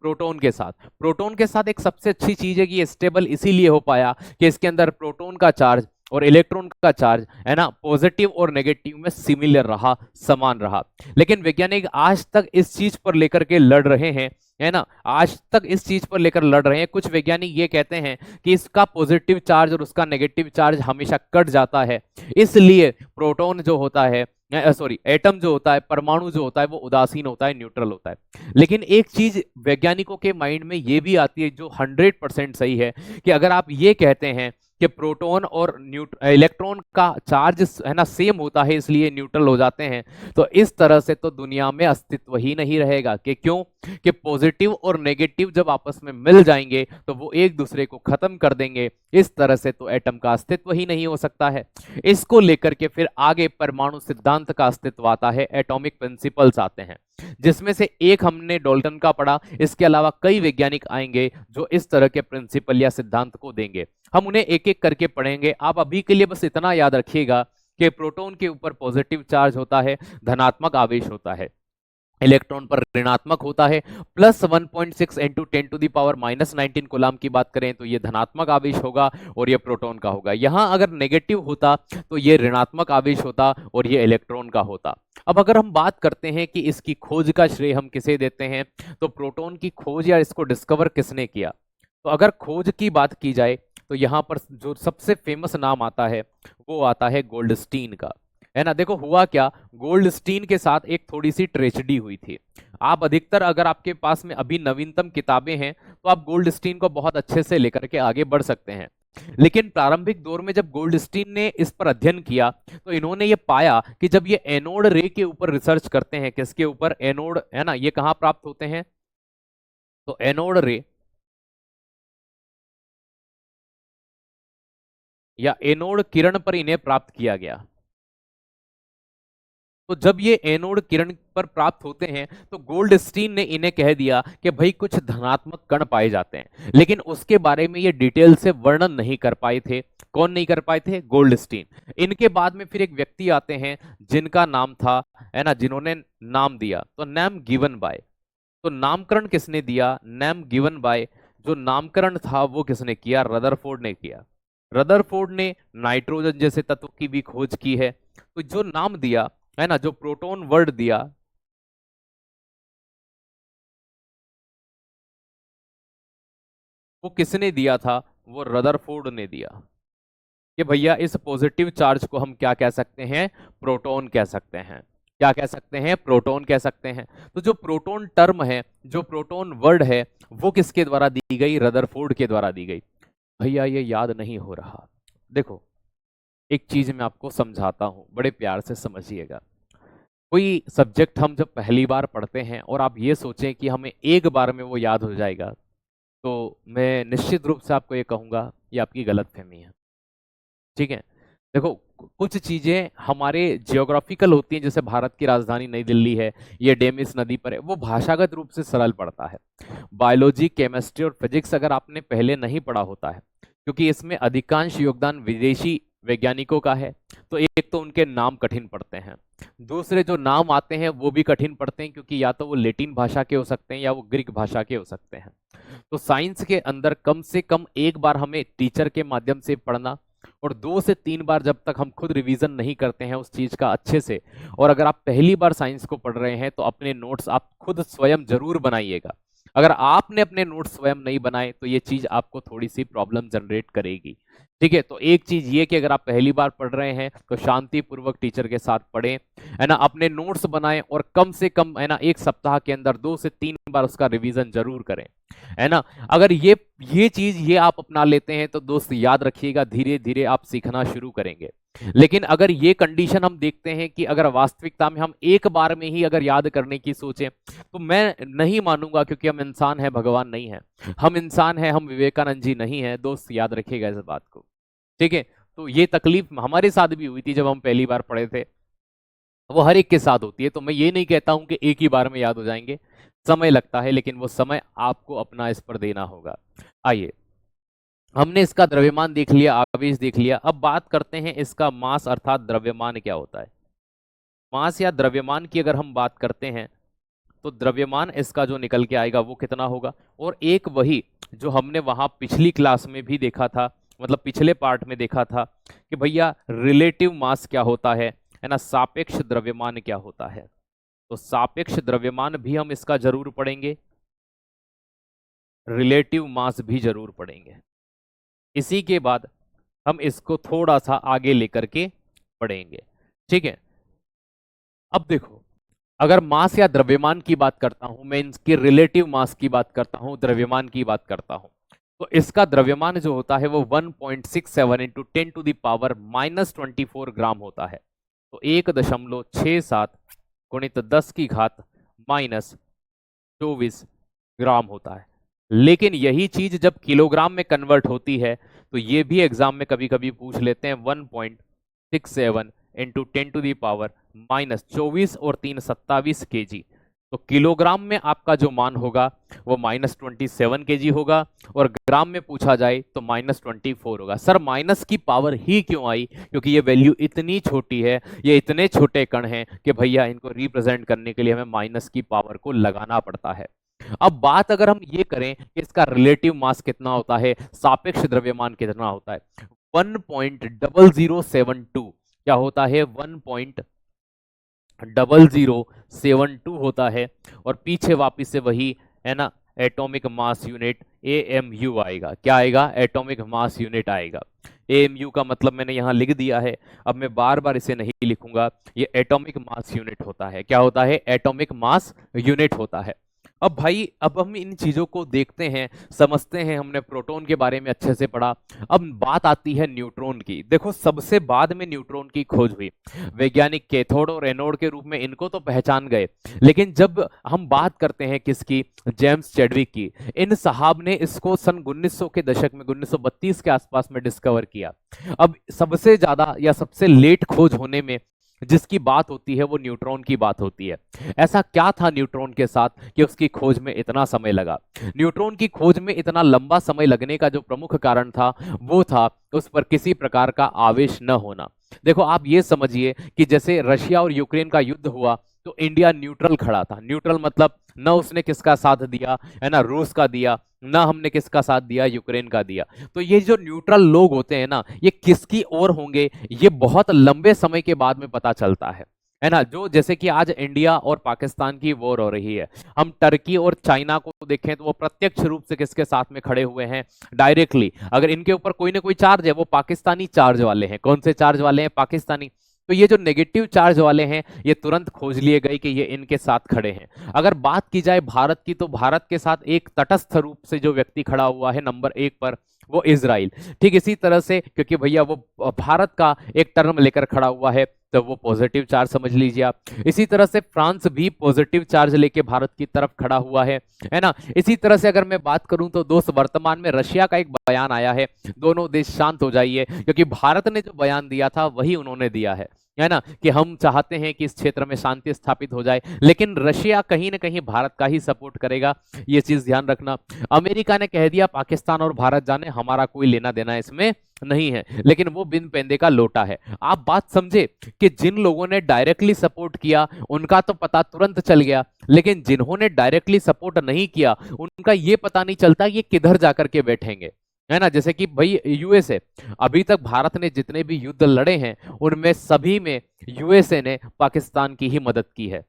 प्रोटॉन के साथ। प्रोटॉन के साथ एक सबसे अच्छी चीज है कि ये स्टेबल इसीलिए हो पाया कि इसके अंदर प्रोटॉन का चार्ज और इलेक्ट्रॉन का चार्ज, है ना, पॉजिटिव और नेगेटिव में सिमिलर रहा, समान रहा। लेकिन वैज्ञानिक आज तक इस चीज पर लेकर के लड़ रहे हैं, है ना, आज तक इस चीज पर लेकर लड़ रहे हैं। कुछ वैज्ञानिक ये कहते हैं कि इसका पॉजिटिव चार्ज और उसका नेगेटिव चार्ज हमेशा कट जाता है, इसलिए प्रोटॉन जो होता है, सॉरी, एटम जो होता है, परमाणु जो होता है, वो उदासीन होता है, न्यूट्रल होता है। लेकिन एक चीज वैज्ञानिकों के माइंड में ये भी आती है जो 100% सही है, कि अगर आप ये कहते हैं कि प्रोटॉन और इलेक्ट्रॉन का चार्ज, है ना, सेम होता है इसलिए न्यूट्रल हो जाते हैं, तो इस तरह से तो दुनिया में अस्तित्व ही नहीं रहेगा। कि क्यों? कि पॉजिटिव और नेगेटिव जब आपस में मिल जाएंगे तो वो एक दूसरे को खत्म कर देंगे। इस तरह से तो एटम का अस्तित्व ही नहीं हो सकता है। इसको लेकर के फिर आगे परमाणु सिद्धांत का अस्तित्व आता है, एटॉमिक प्रिंसिपल्स आते हैं, जिसमें से एक हमने डाल्टन का पढ़ा। इसके अलावा कई वैज्ञानिक आएंगे जो इस तरह के प्रिंसिपल या सिद्धांत को देंगे। हम उन्हें एक एक करके पढ़ेंगे। आप अभी के लिए बस इतना याद रखिएगा कि प्रोटॉन के ऊपर पॉजिटिव चार्ज होता है, धनात्मक आवेश होता है। इलेक्ट्रॉन पर ऋणात्मक होता है। प्लस 1.6 इंटू 10⁻⁻19 कूलाम की बात करें तो ये धनात्मक आवेश होगा और ये प्रोटॉन का होगा। यहां अगर नेगेटिव होता तो ये ऋणात्मक आवेश होता और ये इलेक्ट्रॉन का होता। अब अगर हम बात करते हैं कि इसकी खोज का श्रेय हम किसे देते हैं, तो प्रोटॉन की खोज या इसको डिस्कवर किसने किया, तो अगर खोज की बात की जाए तो यहां पर जो सबसे फेमस नाम आता है वो आता है गोल्डस्टीन का, है ना। देखो हुआ क्या, गोल्डस्टीन के साथ एक थोड़ी सी ट्रेजेडी हुई थी। आप अधिकतर अगर आपके पास में अभी नवीनतम किताबें हैं तो आप गोल्डस्टीन को बहुत अच्छे से लेकर के आगे बढ़ सकते हैं, लेकिन प्रारंभिक दौर में जब गोल्डस्टीन ने इस पर अध्ययन किया तो इन्होंने ये पाया कि जब ये एनोड रे के ऊपर रिसर्च करते हैं, किसके ऊपर, एनोड, है ना, ये कहां प्राप्त होते हैं, तो एनोड रे या एनोड किरण पर इन्हें प्राप्त किया गया। तो जब ये एनोड किरण पर प्राप्त होते हैं तो गोल्डस्टीन ने इन्हें कह दिया कि भाई कुछ धनात्मक कण पाए जाते हैं, लेकिन उसके बारे में ये डिटेल से वर्णन नहीं कर पाए थे। कौन नहीं कर पाए थे, गोल्डस्टीन। इनके बाद में फिर एक व्यक्ति आते हैं जिनका नाम था, है ना, जिन्होंने नाम दिया, तो नेम गिवन बाय। तो नामकरण किसने दिया, नेम गिवन बाय। जो नामकरण था वो किसने किया, रदरफोर्ड ने किया। रदरफोर्ड ने नाइट्रोजन जैसे तत्व की भी खोज की है। तो जो नाम दिया, है ना, जो प्रोटॉन वर्ड दिया, वो किसने दिया था, वो रदरफोर्ड ने दिया कि भैया इस पॉजिटिव चार्ज को हम क्या कह सकते हैं, प्रोटॉन कह सकते हैं। क्या कह सकते हैं, प्रोटॉन कह सकते हैं। तो जो प्रोटॉन टर्म है, जो प्रोटॉन वर्ड है, वो किसके द्वारा दी गई, रदरफोर्ड के द्वारा दी गई। भैया ये याद नहीं हो रहा, देखो एक चीज मैं आपको समझाता हूं, बड़े प्यार से समझिएगा। कोई सब्जेक्ट हम जब पहली बार पढ़ते हैं और आप ये सोचें कि हमें एक बार में वो याद हो जाएगा, तो मैं निश्चित रूप से आपको ये कहूंगा ये आपकी गलतफहमी है। ठीक है, देखो कुछ चीजें हमारे जियोग्राफिकल होती हैं, जैसे भारत की राजधानी नई दिल्ली है, ये डेमिस नदी पर है, वो भाषागत रूप से सरल पड़ता है। बायोलॉजी, केमिस्ट्री और फिजिक्स अगर आपने पहले नहीं पढ़ा होता है, क्योंकि इसमें अधिकांश योगदान विदेशी वैज्ञानिकों का है, तो एक तो उनके नाम कठिन पड़ते हैं, दूसरे जो नाम आते हैं वो भी कठिन पड़ते हैं, क्योंकि या तो वो लेटिन भाषा के हो सकते हैं या वो ग्रीक भाषा के हो सकते हैं। तो साइंस के अंदर कम से कम एक बार हमें टीचर के माध्यम से पढ़ना, और 2 से 3 बार जब तक हम खुद रिवीजन नहीं करते हैं उस चीज का अच्छे से, और अगर आप पहली बार साइंस को पढ़ रहे हैं तो अपने नोट्स आप खुद स्वयं जरूर बनाइएगा। अगर आपने अपने नोट्स स्वयं नहीं बनाए तो ये चीज आपको थोड़ी सी प्रॉब्लम जनरेट करेगी। ठीक है, तो एक चीज ये कि अगर आप पहली बार पढ़ रहे हैं तो शांति पूर्वक टीचर के साथ पढ़ें, है ना, अपने नोट्स बनाएं और कम से कम, है ना, एक सप्ताह के अंदर 2 से 3 बार उसका रिवीजन जरूर करें, है ना। अगर ये चीज ये आप अपना लेते हैं तो दोस्त याद रखिएगा, धीरे धीरे आप सीखना शुरू करेंगे। लेकिन अगर ये कंडीशन हम देखते हैं कि अगर वास्तविकता में हम एक बार में ही अगर याद करने की सोचें, तो मैं नहीं मानूंगा, क्योंकि हम इंसान हैं, भगवान नहीं है। हम इंसान हैं, हम विवेकानंद जी नहीं है, दोस्त याद रखिएगा इस बात को। ठीक है, तो ये तकलीफ हमारे साथ भी हुई थी जब हम पहली बार पढ़े थे, वो हर एक के साथ होती है। तो मैं ये नहीं कहता हूं कि एक ही बार में याद हो जाएंगे, समय लगता है, लेकिन वो समय आपको अपना इस पर देना होगा। आइए, हमने इसका द्रव्यमान देख लिया, आवेश देख लिया, अब बात करते हैं इसका मास अर्थात द्रव्यमान क्या होता है। मास या द्रव्यमान की अगर हम बात करते हैं तो द्रव्यमान इसका जो निकल के आएगा वो कितना होगा, और एक वही जो हमने वहां पिछली क्लास में भी देखा था, मतलब पिछले पार्ट में देखा था कि भैया रिलेटिव मास क्या होता है ना, सापेक्ष द्रव्यमान क्या होता है। तो सापेक्ष द्रव्यमान भी हम इसका जरूर पढ़ेंगे, रिलेटिव मास भी जरूर पढ़ेंगे। इसी के बाद हम इसको थोड़ा सा आगे लेकर के पढ़ेंगे। ठीक है, अब देखो, अगर मास या द्रव्यमान की बात करता हूं मैं, इनके रिलेटिव मास की बात करता हूं, द्रव्यमान की बात करता हूं, तो इसका द्रव्यमान जो होता है वो 1.67 इंटू 10⁻⁻24 ग्राम होता है। तो 1.67 गुणित 10 की घात -24 ग्राम होता है। लेकिन यही चीज जब किलोग्राम में कन्वर्ट होती है तो ये भी एग्जाम में कभी कभी पूछ लेते हैं, 1.67 इंटू 10⁻⁻24 और 3 27 kg। तो किलोग्राम में आपका जो मान होगा वो -27 kg होगा, और ग्राम में पूछा जाए तो -24 होगा। सर माइनस की पावर ही क्यों आई? क्योंकि ये वैल्यू इतनी छोटी है, ये इतने छोटे कण हैं कि भैया इनको रिप्रेजेंट करने के लिए हमें माइनस की पावर को लगाना पड़ता है। अब बात अगर हम ये करें कि इसका रिलेटिव मास कितना होता है, सापेक्ष द्रव्यमान कितना होता है, 1.0072 क्या होता है, 1.0072 होता है। और पीछे वापिस से वही है ना, एटॉमिक मास यूनिट AMU आएगा। क्या आएगा? एटॉमिक मास यूनिट आएगा। AMU का मतलब मैंने यहां लिख दिया है, अब मैं बार बार इसे नहीं लिखूंगा। ये एटॉमिक मास यूनिट होता है। क्या होता है? एटॉमिक मास यूनिट होता है। अब भाई अब हम इन चीजों को देखते हैं, समझते हैं। हमने प्रोटॉन के बारे में अच्छे से पढ़ा। अब बात आती है न्यूट्रॉन की। देखो सबसे बाद में न्यूट्रॉन की खोज हुई। वैज्ञानिक कैथोड और एनोड के रूप में इनको तो पहचान गए, लेकिन जब हम बात करते हैं किसकी, जेम्स चैडविक की, इन साहब ने इसको सन 1900 के दशक में 1932 के आसपास में डिस्कवर किया। अब सबसे ज्यादा या सबसे लेट खोज होने में जिसकी बात होती है वो न्यूट्रॉन की बात होती है। ऐसा क्या था न्यूट्रॉन के साथ कि उसकी खोज में इतना समय लगा? न्यूट्रॉन की खोज में इतना लंबा समय लगने का जो प्रमुख कारण था वो था उस पर किसी प्रकार का आवेश न होना। देखो आप ये समझिए कि जैसे रशिया और यूक्रेन का युद्ध हुआ तो इंडिया न्यूट्रल खड़ा था। न्यूट्रल मतलब न उसने किसका साथ दिया, है ना, रूस का दिया, ना हमने किसका साथ दिया, यूक्रेन का दिया। तो ये जो न्यूट्रल लोग होते हैं ना, ये किसकी ओर होंगे ये बहुत लंबे समय के बाद में पता चलता है ना। जो जैसे कि आज इंडिया और पाकिस्तान की वॉर हो रही है, हम टर्की और चाइना को देखें तो वो प्रत्यक्ष रूप से किसके साथ में खड़े हुए हैं, डायरेक्टली। अगर इनके ऊपर कोई ना कोई चार्ज है वो पाकिस्तानी चार्ज वाले हैं। कौन से चार्ज वाले हैं? पाकिस्तानी। तो ये जो नेगेटिव चार्ज वाले हैं ये तुरंत खोज लिए गए कि ये इनके साथ खड़े हैं। अगर बात की जाए भारत की, तो भारत के साथ एक तटस्थ रूप से जो व्यक्ति खड़ा हुआ है नंबर 1 पर, वो इजराइल। ठीक इसी तरह से, क्योंकि भैया वो भारत का एक टर्म लेकर खड़ा हुआ है तो वो पॉजिटिव चार्ज समझ लीजिए आप। इसी तरह से फ्रांस भी पॉजिटिव चार्ज लेके भारत की तरफ खड़ा हुआ है ना। इसी तरह से अगर मैं बात करूं तो दोस्त वर्तमान में रशिया का एक बयान आया है, दोनों देश शांत हो जाइए, क्योंकि भारत ने जो बयान दिया था वही उन्होंने दिया है ना, कि हम चाहते हैं कि इस क्षेत्र में शांति स्थापित हो जाए, लेकिन रशिया कहीं ना कहीं भारत का ही सपोर्ट करेगा, ये चीज ध्यान रखना। अमेरिका ने कह दिया पाकिस्तान और भारत जाने, हमारा कोई लेना देना इसमें नहीं है, लेकिन वो बिन पेंदे का लोटा है। आप बात समझे कि जिन लोगों ने डायरेक्टली सपोर्ट किया उनका तो पता तुरंत चल गया, लेकिन जिन्होंने डायरेक्टली सपोर्ट नहीं किया उनका ये पता नहीं चलता ये किधर जाकर के बैठेंगे, है ना। जैसे कि भाई यूएसए, अभी तक भारत ने जितने भी युद्ध लड़े हैं उनमें सभी में यूएसए ने पाकिस्तान की ही मदद की है,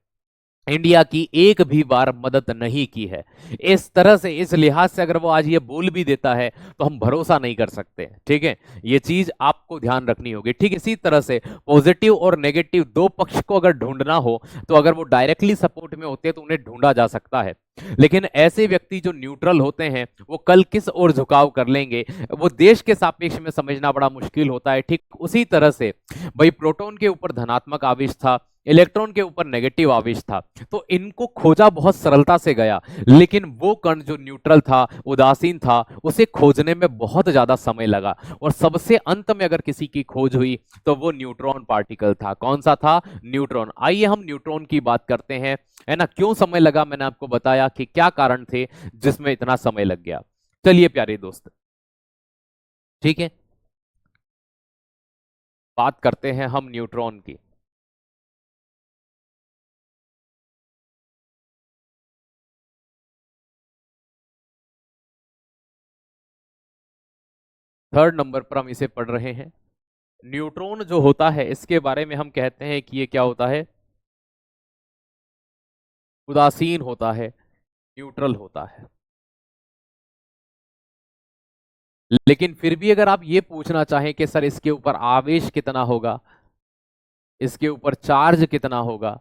इंडिया की एक भी बार मदद नहीं की है। इस तरह से, इस लिहाज से अगर वो आज ये बोल भी देता है तो हम भरोसा नहीं कर सकते। ठीक है, ये चीज आपको ध्यान रखनी होगी। ठीक इसी तरह से पॉजिटिव और नेगेटिव दो पक्ष को अगर ढूंढना हो तो अगर वो डायरेक्टली सपोर्ट में होते हैं तो उन्हें ढूंढा जा सकता है, लेकिन ऐसे व्यक्ति जो न्यूट्रल होते हैं वो कल किस ओर झुकाव कर लेंगे वो देश के सापेक्ष में समझना बड़ा मुश्किल होता है। ठीक उसी तरह से भाई प्रोटॉन के ऊपर धनात्मक आवेश था, इलेक्ट्रॉन के ऊपर नेगेटिव आवेश था, तो इनको खोजा बहुत सरलता से गया, लेकिन वो कण जो न्यूट्रल था, उदासीन था, उसे खोजने में बहुत ज्यादा समय लगा। और सबसे अंत में अगर किसी की खोज हुई तो वो न्यूट्रॉन पार्टिकल था। कौन सा था? न्यूट्रॉन। आइए हम न्यूट्रॉन की बात करते हैं, है ना। क्यों समय लगा, मैंने आपको बताया कि क्या कारण थे जिसमें इतना समय लग गया। चलिए प्यारे दोस्त, ठीक है, बात करते हैं हम न्यूट्रॉन की। थर्ड नंबर पर हम इसे पढ़ रहे हैं। न्यूट्रॉन जो होता है इसके बारे में हम कहते हैं कि ये क्या होता है? उदासीन होता है, न्यूट्रल होता है। लेकिन फिर भी अगर आप ये पूछना चाहें कि सर इसके ऊपर आवेश कितना होगा, इसके ऊपर चार्ज कितना होगा,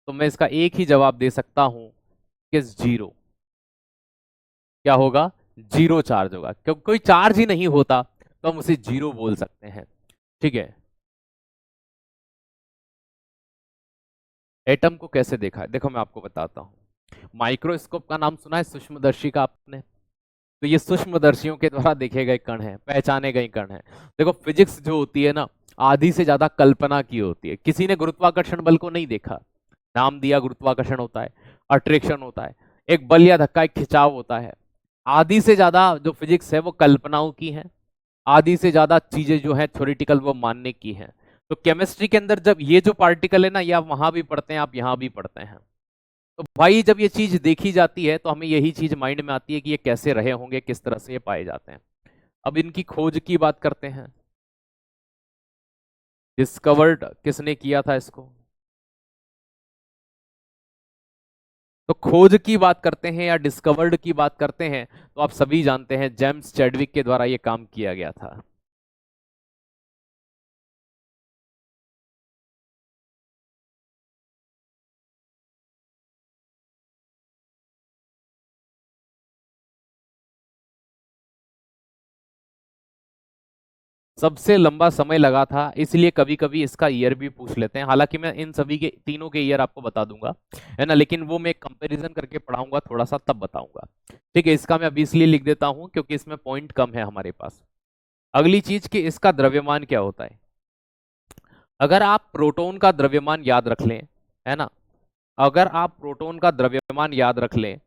तो मैं इसका एक ही जवाब दे सकता हूं कि जीरो। क्या होगा? जीरो चार्ज होगा, क्योंकि कोई चार्ज ही नहीं होता तो हम उसे जीरो बोल सकते हैं। ठीक है, एटम को कैसे देखा है, देखो मैं आपको बताता हूं। माइक्रोस्कोप का नाम सुना है, सूक्ष्मदर्शी का आपने? तो ये सूक्ष्मदर्शियों के द्वारा देखे गए कण हैं, पहचाने गए कण हैं। देखो फिजिक्स जो होती है ना, आधी से ज्यादा कल्पना की होती है। किसी ने गुरुत्वाकर्षण बल को नहीं देखा, नाम दिया गुरुत्वाकर्षण होता है। अट्रैक्शन होता है, एक बल या धक्का, एक खिंचाव होता है। आधी से ज्यादा जो फिजिक्स है वो कल्पनाओं की है, आधी से ज्यादा चीजें जो है थ्योरेटिकल वो मानने की है। तो केमिस्ट्री के अंदर जब ये जो पार्टिकल है ना, ये आप वहां भी पढ़ते हैं, आप यहां भी पढ़ते हैं। तो भाई जब ये चीज देखी जाती है तो हमें यही चीज माइंड में आती है कि ये कैसे रहे होंगे, किस तरह से ये पाए जाते हैं। अब इनकी खोज की बात करते हैं। डिस्कवर्ड किसने किया था इसको? तो खोज की बात करते हैं या डिस्कवर्ड की बात करते हैं तो आप सभी जानते हैं जेम्स चैडविक के द्वारा यह काम किया गया था। सबसे लंबा समय लगा था, इसलिए कभी कभी इसका ईयर भी पूछ लेते हैं। हालांकि मैं इन सभी के तीनों के ईयर आपको बता दूंगा, है ना, लेकिन वो मैं कंपैरिजन करके पढ़ाऊंगा थोड़ा सा, तब बताऊंगा। ठीक है, इसका मैं अभी इसलिए लिख देता हूं क्योंकि इसमें पॉइंट कम है हमारे पास। अगली चीज कि इसका द्रव्यमान क्या होता है। अगर आप प्रोटॉन का द्रव्यमान याद रख लें, है ना, अगर आप प्रोटॉन का द्रव्यमान याद रख लें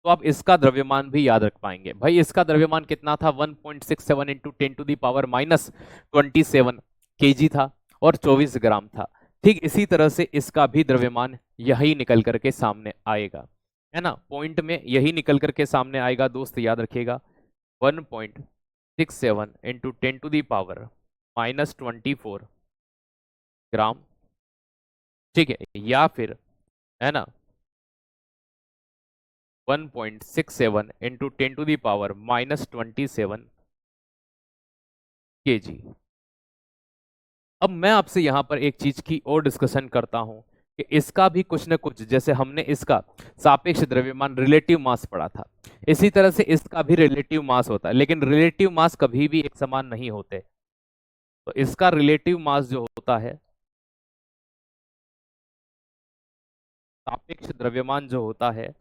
तो आप इसका द्रव्यमान भी याद रख पाएंगे। भाई इसका द्रव्यमान कितना था? 1.67 इंटू 10⁻⁻27 केजी था और 24 ग्राम था। ठीक इसी तरह से इसका भी द्रव्यमान यही निकल करके सामने आएगा, है ना, पॉइंट में यही निकल करके सामने आएगा दोस्त, याद रखिएगा। 1.67 इंटू 10⁻⁻24 ग्राम। ठीक है, या फिर, है ना, 1.67 इंटू 10⁻⁻27 केजी। अब मैं आपसे यहां पर एक चीज की और डिस्कशन करता हूं कि इसका भी कुछ न कुछ, जैसे हमने इसका सापेक्ष द्रव्यमान रिलेटिव मास पढ़ा था, इसी तरह से इसका भी रिलेटिव मास होता है, लेकिन रिलेटिव मास कभी भी एक समान नहीं होते। तो इसका रिलेटिव मास जो होता है, सापेक्ष द्रव्यमान जो होता है,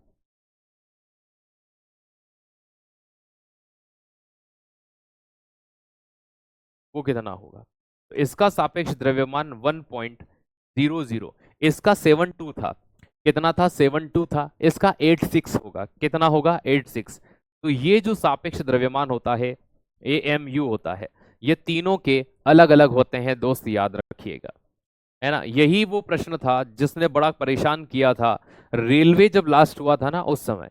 वो कितना होगा? तो इसका सापेक्ष द्रव्यमान 1.00, इसका 72 था। कितना था? 72 था। इसका 86 होगा। कितना होगा? 86। तो ये जो सापेक्ष द्रव्यमान होता है, AMU होता है, ये तीनों के अलग अलग होते हैं दोस्त, याद रखिएगा, है ना। यही वो प्रश्न था जिसने बड़ा परेशान किया था रेलवे जब लास्ट हुआ था ना उस समय।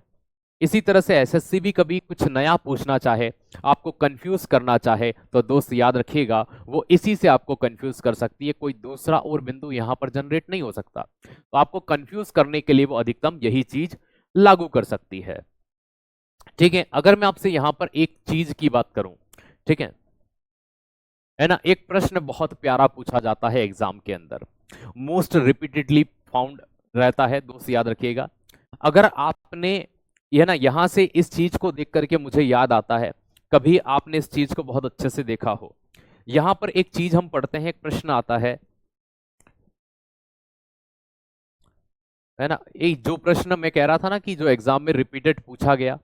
इसी तरह से एसएससी भी कभी कुछ नया पूछना चाहे, आपको कंफ्यूज करना चाहे, तो दोस्त याद रखिएगा वो इसी से आपको कंफ्यूज कर सकती है, कोई दूसरा और बिंदु यहां पर जनरेट नहीं हो सकता। तो आपको कंफ्यूज करने के लिए वो अधिकतम यही चीज लागू कर सकती है। ठीक है, अगर मैं आपसे यहां पर एक चीज की बात करूं, ठीक है ना, एक प्रश्न बहुत प्यारा पूछा जाता है एग्जाम के अंदर, मोस्ट रिपीटेडली फाउंड रहता है दोस्त, याद रखिएगा। अगर आपने, ये ना, यहां से इस चीज को देख करके मुझे याद आता है, कभी आपने इस चीज को बहुत अच्छे से देखा हो। यहां पर एक चीज हम पढ़ते हैं, एक प्रश्न आता है ना, एक जो प्रश्न मैं कह रहा था ना कि जो एग्जाम में रिपीटेड पूछा गया,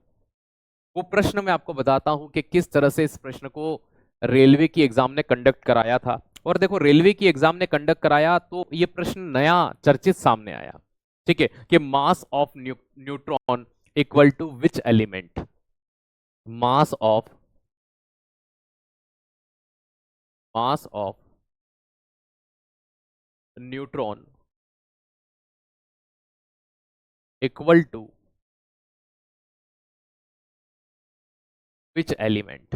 वो प्रश्न मैं आपको बताता हूं कि किस तरह से इस प्रश्न को रेलवे की एग्जाम ने कंडक्ट कराया था। और देखो, रेलवे की एग्जाम ने कंडक्ट कराया तो ये प्रश्न नया चर्चित सामने आया। ठीक है, कि mass of neutron equal to which element? Mass of mass of neutron equal to which element?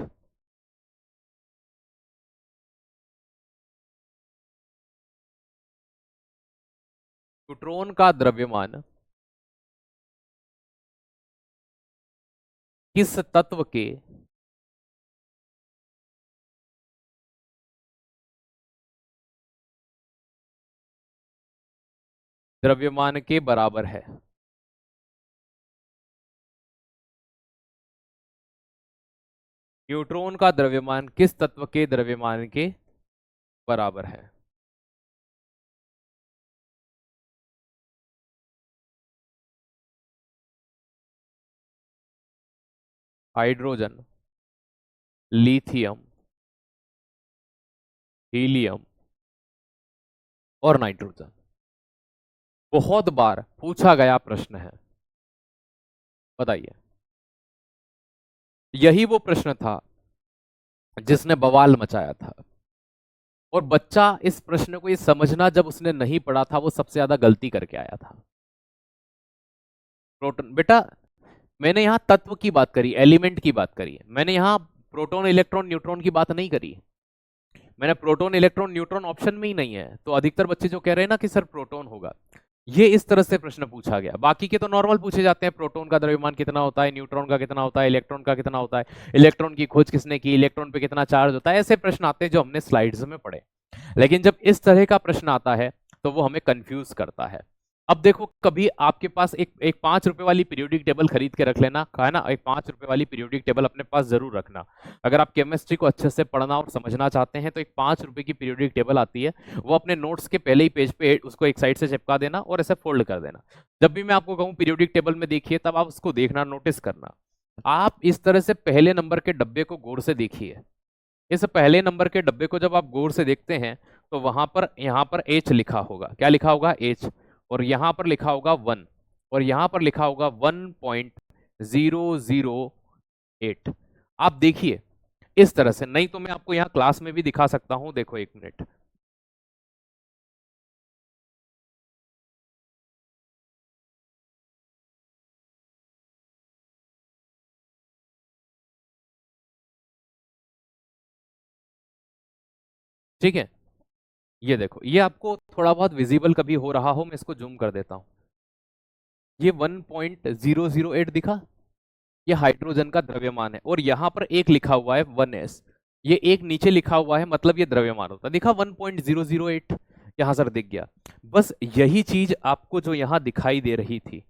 Neutron का द्रव्यमान किस तत्व के द्रव्यमान के बराबर है? न्यूट्रॉन का द्रव्यमान किस तत्व के द्रव्यमान के बराबर है? हाइड्रोजन, लिथियम, हीलियम और नाइट्रोजन। बहुत बार पूछा गया प्रश्न है। बताइए। यही वो प्रश्न था जिसने बवाल मचाया था, और बच्चा इस प्रश्न को ये समझना जब उसने नहीं पढ़ा था, वो सबसे ज्यादा गलती करके आया था। प्रोटॉन बेटा, मैंने यहां तत्व की बात करी, एलिमेंट की बात करी है, मैंने यहां प्रोटॉन इलेक्ट्रॉन न्यूट्रॉन की बात नहीं करी। मैंने प्रोटॉन इलेक्ट्रॉन न्यूट्रॉन ऑप्शन में ही नहीं है, तो अधिकतर बच्चे जो कह रहे हैं ना कि सर प्रोटॉन होगा, ये इस तरह से प्रश्न पूछा गया। बाकी के तो नॉर्मल पूछे जाते हैं, प्रोटॉन का द्रव्यमान कितना होता है, न्यूट्रॉन का कितना होता है, इलेक्ट्रॉन का कितना होता है, इलेक्ट्रॉन की खोज किसने की, इलेक्ट्रॉन पे कितना चार्ज होता है, ऐसे प्रश्न आते हैं जो हमने स्लाइड्स में पढ़े। लेकिन जब इस तरह का प्रश्न आता है तो वो हमें कंफ्यूज करता है। अब देखो, कभी आपके पास एक 5 रुपए वाली पीरियोडिक टेबल खरीद के रख लेना, है ना, एक 5 रुपए वाली पीरियोडिक टेबल अपने पास जरूर रखना। अगर आप केमिस्ट्री को अच्छे से पढ़ना और समझना चाहते हैं तो एक 5 रुपए की पीरियोडिक टेबल आती है, वो अपने नोट्स के पहले ही पेज पे उसको एक साइड से चिपका देना और ऐसे फोल्ड कर देना। जब भी मैं आपको कहूँ पीरियोडिक टेबल में देखिए, तब आप उसको देखना, नोटिस करना। आप इस तरह से पहले नंबर के डब्बे को गौर से देखिए। इस पहले नंबर के डब्बे को जब आप गौर से देखते हैं तो वहां पर, यहां पर H लिखा होगा। क्या लिखा होगा? H। और यहां पर लिखा होगा 1, और यहां पर लिखा होगा 1.008। आप देखिए इस तरह से, नहीं तो मैं आपको यहां क्लास में भी दिखा सकता हूं। देखो 1 मिनट, ठीक है। ये देखो, ये आपको थोड़ा बहुत विजिबल कभी हो रहा हो, मैं इसको जूम कर देता हूं। ये 1.008 दिखा, ये हाइड्रोजन का द्रव्यमान है, और यहां पर एक लिखा हुआ है 1s, ये एक नीचे लिखा हुआ है, मतलब ये द्रव्यमान होता है। दिखा 1.008? यहां सर दिख गया। बस यही चीज आपको जो यहां दिखाई दे रही थी,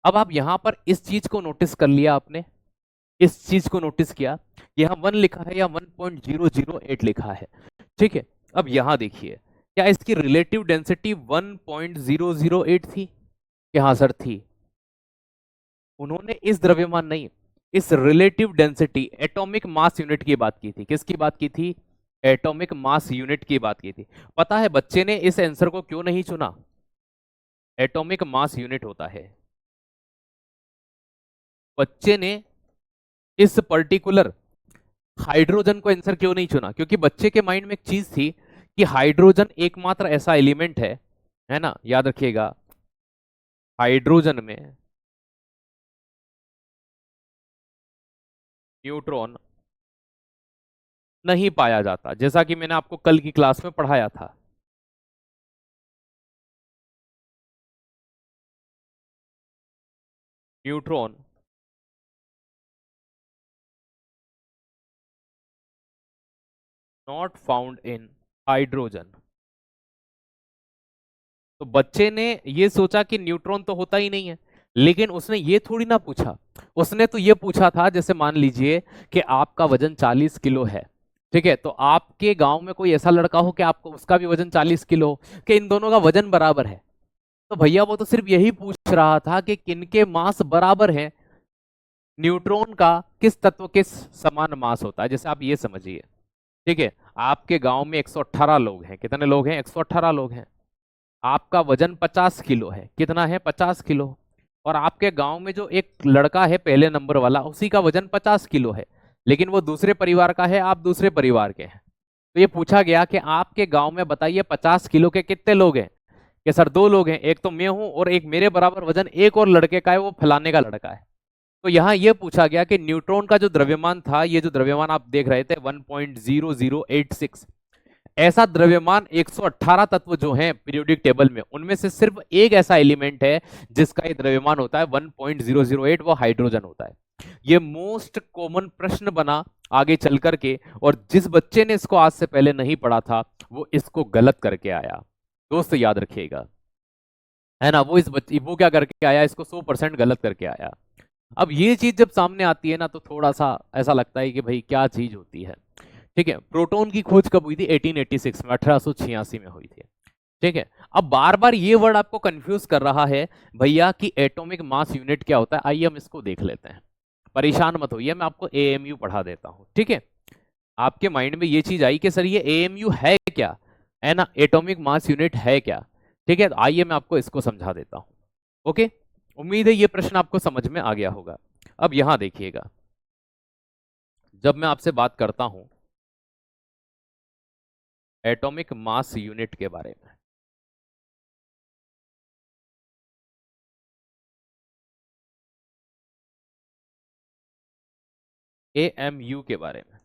अब आप यहां पर इस चीज को नोटिस कर लिया आपने, इस चीज को नोटिस किया, यहां 1 लिखा है या 1.008 लिखा है, ठीक है। अब यहां देखिए, क्या इसकी रिलेटिव डेंसिटी 1.008 थी? क्या हाँ सर थी? उन्होंने इस द्रव्यमान नहीं, इस relative density, atomic mass unit की बात की थी। किसकी बात की थी? एटॉमिक मास यूनिट की बात की थी। पता है बच्चे ने इस आंसर को क्यों नहीं चुना? एटॉमिक मास यूनिट होता है। बच्चे ने इस पर्टिकुलर हाइड्रोजन को आंसर क्यों नहीं चुना? क्योंकि बच्चे के माइंड में एक चीज थी कि हाइड्रोजन एकमात्र ऐसा एलिमेंट है ना, याद रखिएगा, हाइड्रोजन में न्यूट्रॉन नहीं पाया जाता, जैसा कि मैंने आपको कल की क्लास में पढ़ाया था। Neutron not found in hydrogen. तो बच्चे ने ये सोचा कि न्यूट्रॉन तो होता ही नहीं है, लेकिन उसने ये थोड़ी ना पूछा, उसने तो ये पूछा था, जैसे मान लीजिए कि आपका वजन 40 किलो है, ठीक है, तो आपके गांव में कोई ऐसा लड़का हो कि आपको उसका भी वजन 40 किलो हो, कि इन दोनों का वजन बराबर है, तो भैया वो तो सिर्फ यही पूछ रहा था कि किनके मास बराबर हैं, न्यूट्रॉन का किस तत्व के समान मास होता है। जैसे आप ये समझिए, ठीक है, आपके गांव में 118 लोग हैं। कितने लोग हैं? 118 लोग हैं। आपका वजन 50 किलो है। कितना है? 50 किलो। और आपके गांव में जो एक लड़का है पहले नंबर वाला, उसी का वजन 50 किलो है, लेकिन वो दूसरे परिवार का है, आप दूसरे परिवार के हैं। तो ये पूछा गया कि आपके गांव में बताइए 50 किलो के कितने लोग हैं? कि सर 2 लोग हैं, एक तो मैं हूं और एक मेरे बराबर वजन एक और लड़के का है, वो फलाने का लड़का है। तो यहां यह पूछा गया कि न्यूट्रॉन का जो द्रव्यमान था, ये जो द्रव्यमान आप देख रहे थे 1.0086, ऐसा द्रव्यमान 118 तत्व जो हैं पीरियोडिक टेबल में, उनमें से सिर्फ एक ऐसा एलिमेंट है जिसका ये द्रव्यमान होता है 1.008, वो हाइड्रोजन होता है। ये मोस्ट कॉमन प्रश्न बना आगे चल करके, और जिस बच्चे ने इसको आज से पहले नहीं पढ़ा था वो इसको गलत करके आया। दोस्त याद रखिएगा, है ना, वो इस बच्चे वो क्या करके आया, इसको 100% गलत करके आया। अब ये चीज जब सामने आती है ना, तो थोड़ा सा ऐसा लगता है कि भाई क्या चीज होती है। ठीक है, प्रोटॉन की खोज कब हुई थी? 1886 में, 1886 में हुई थी। ठीक है, अब बार बार ये वर्ड आपको कंफ्यूज कर रहा है भैया कि एटॉमिक मास यूनिट क्या होता है। आइए हम इसको देख लेते हैं, परेशान मत होइए, मैं आपको एएमयू पढ़ा देता हूं। ठीक है, आपके माइंड में ये चीज आई कि सर ये एएमयू है क्या, है ना, एटॉमिक मास यूनिट है क्या? ठीक है, तो आइए मैं आपको इसको समझा देता हूं। ओके, उम्मीद है ये प्रश्न आपको समझ में आ गया होगा। अब यहां देखिएगा, जब मैं आपसे बात करता हूं एटॉमिक मास यूनिट के बारे में, एएमयू के बारे में,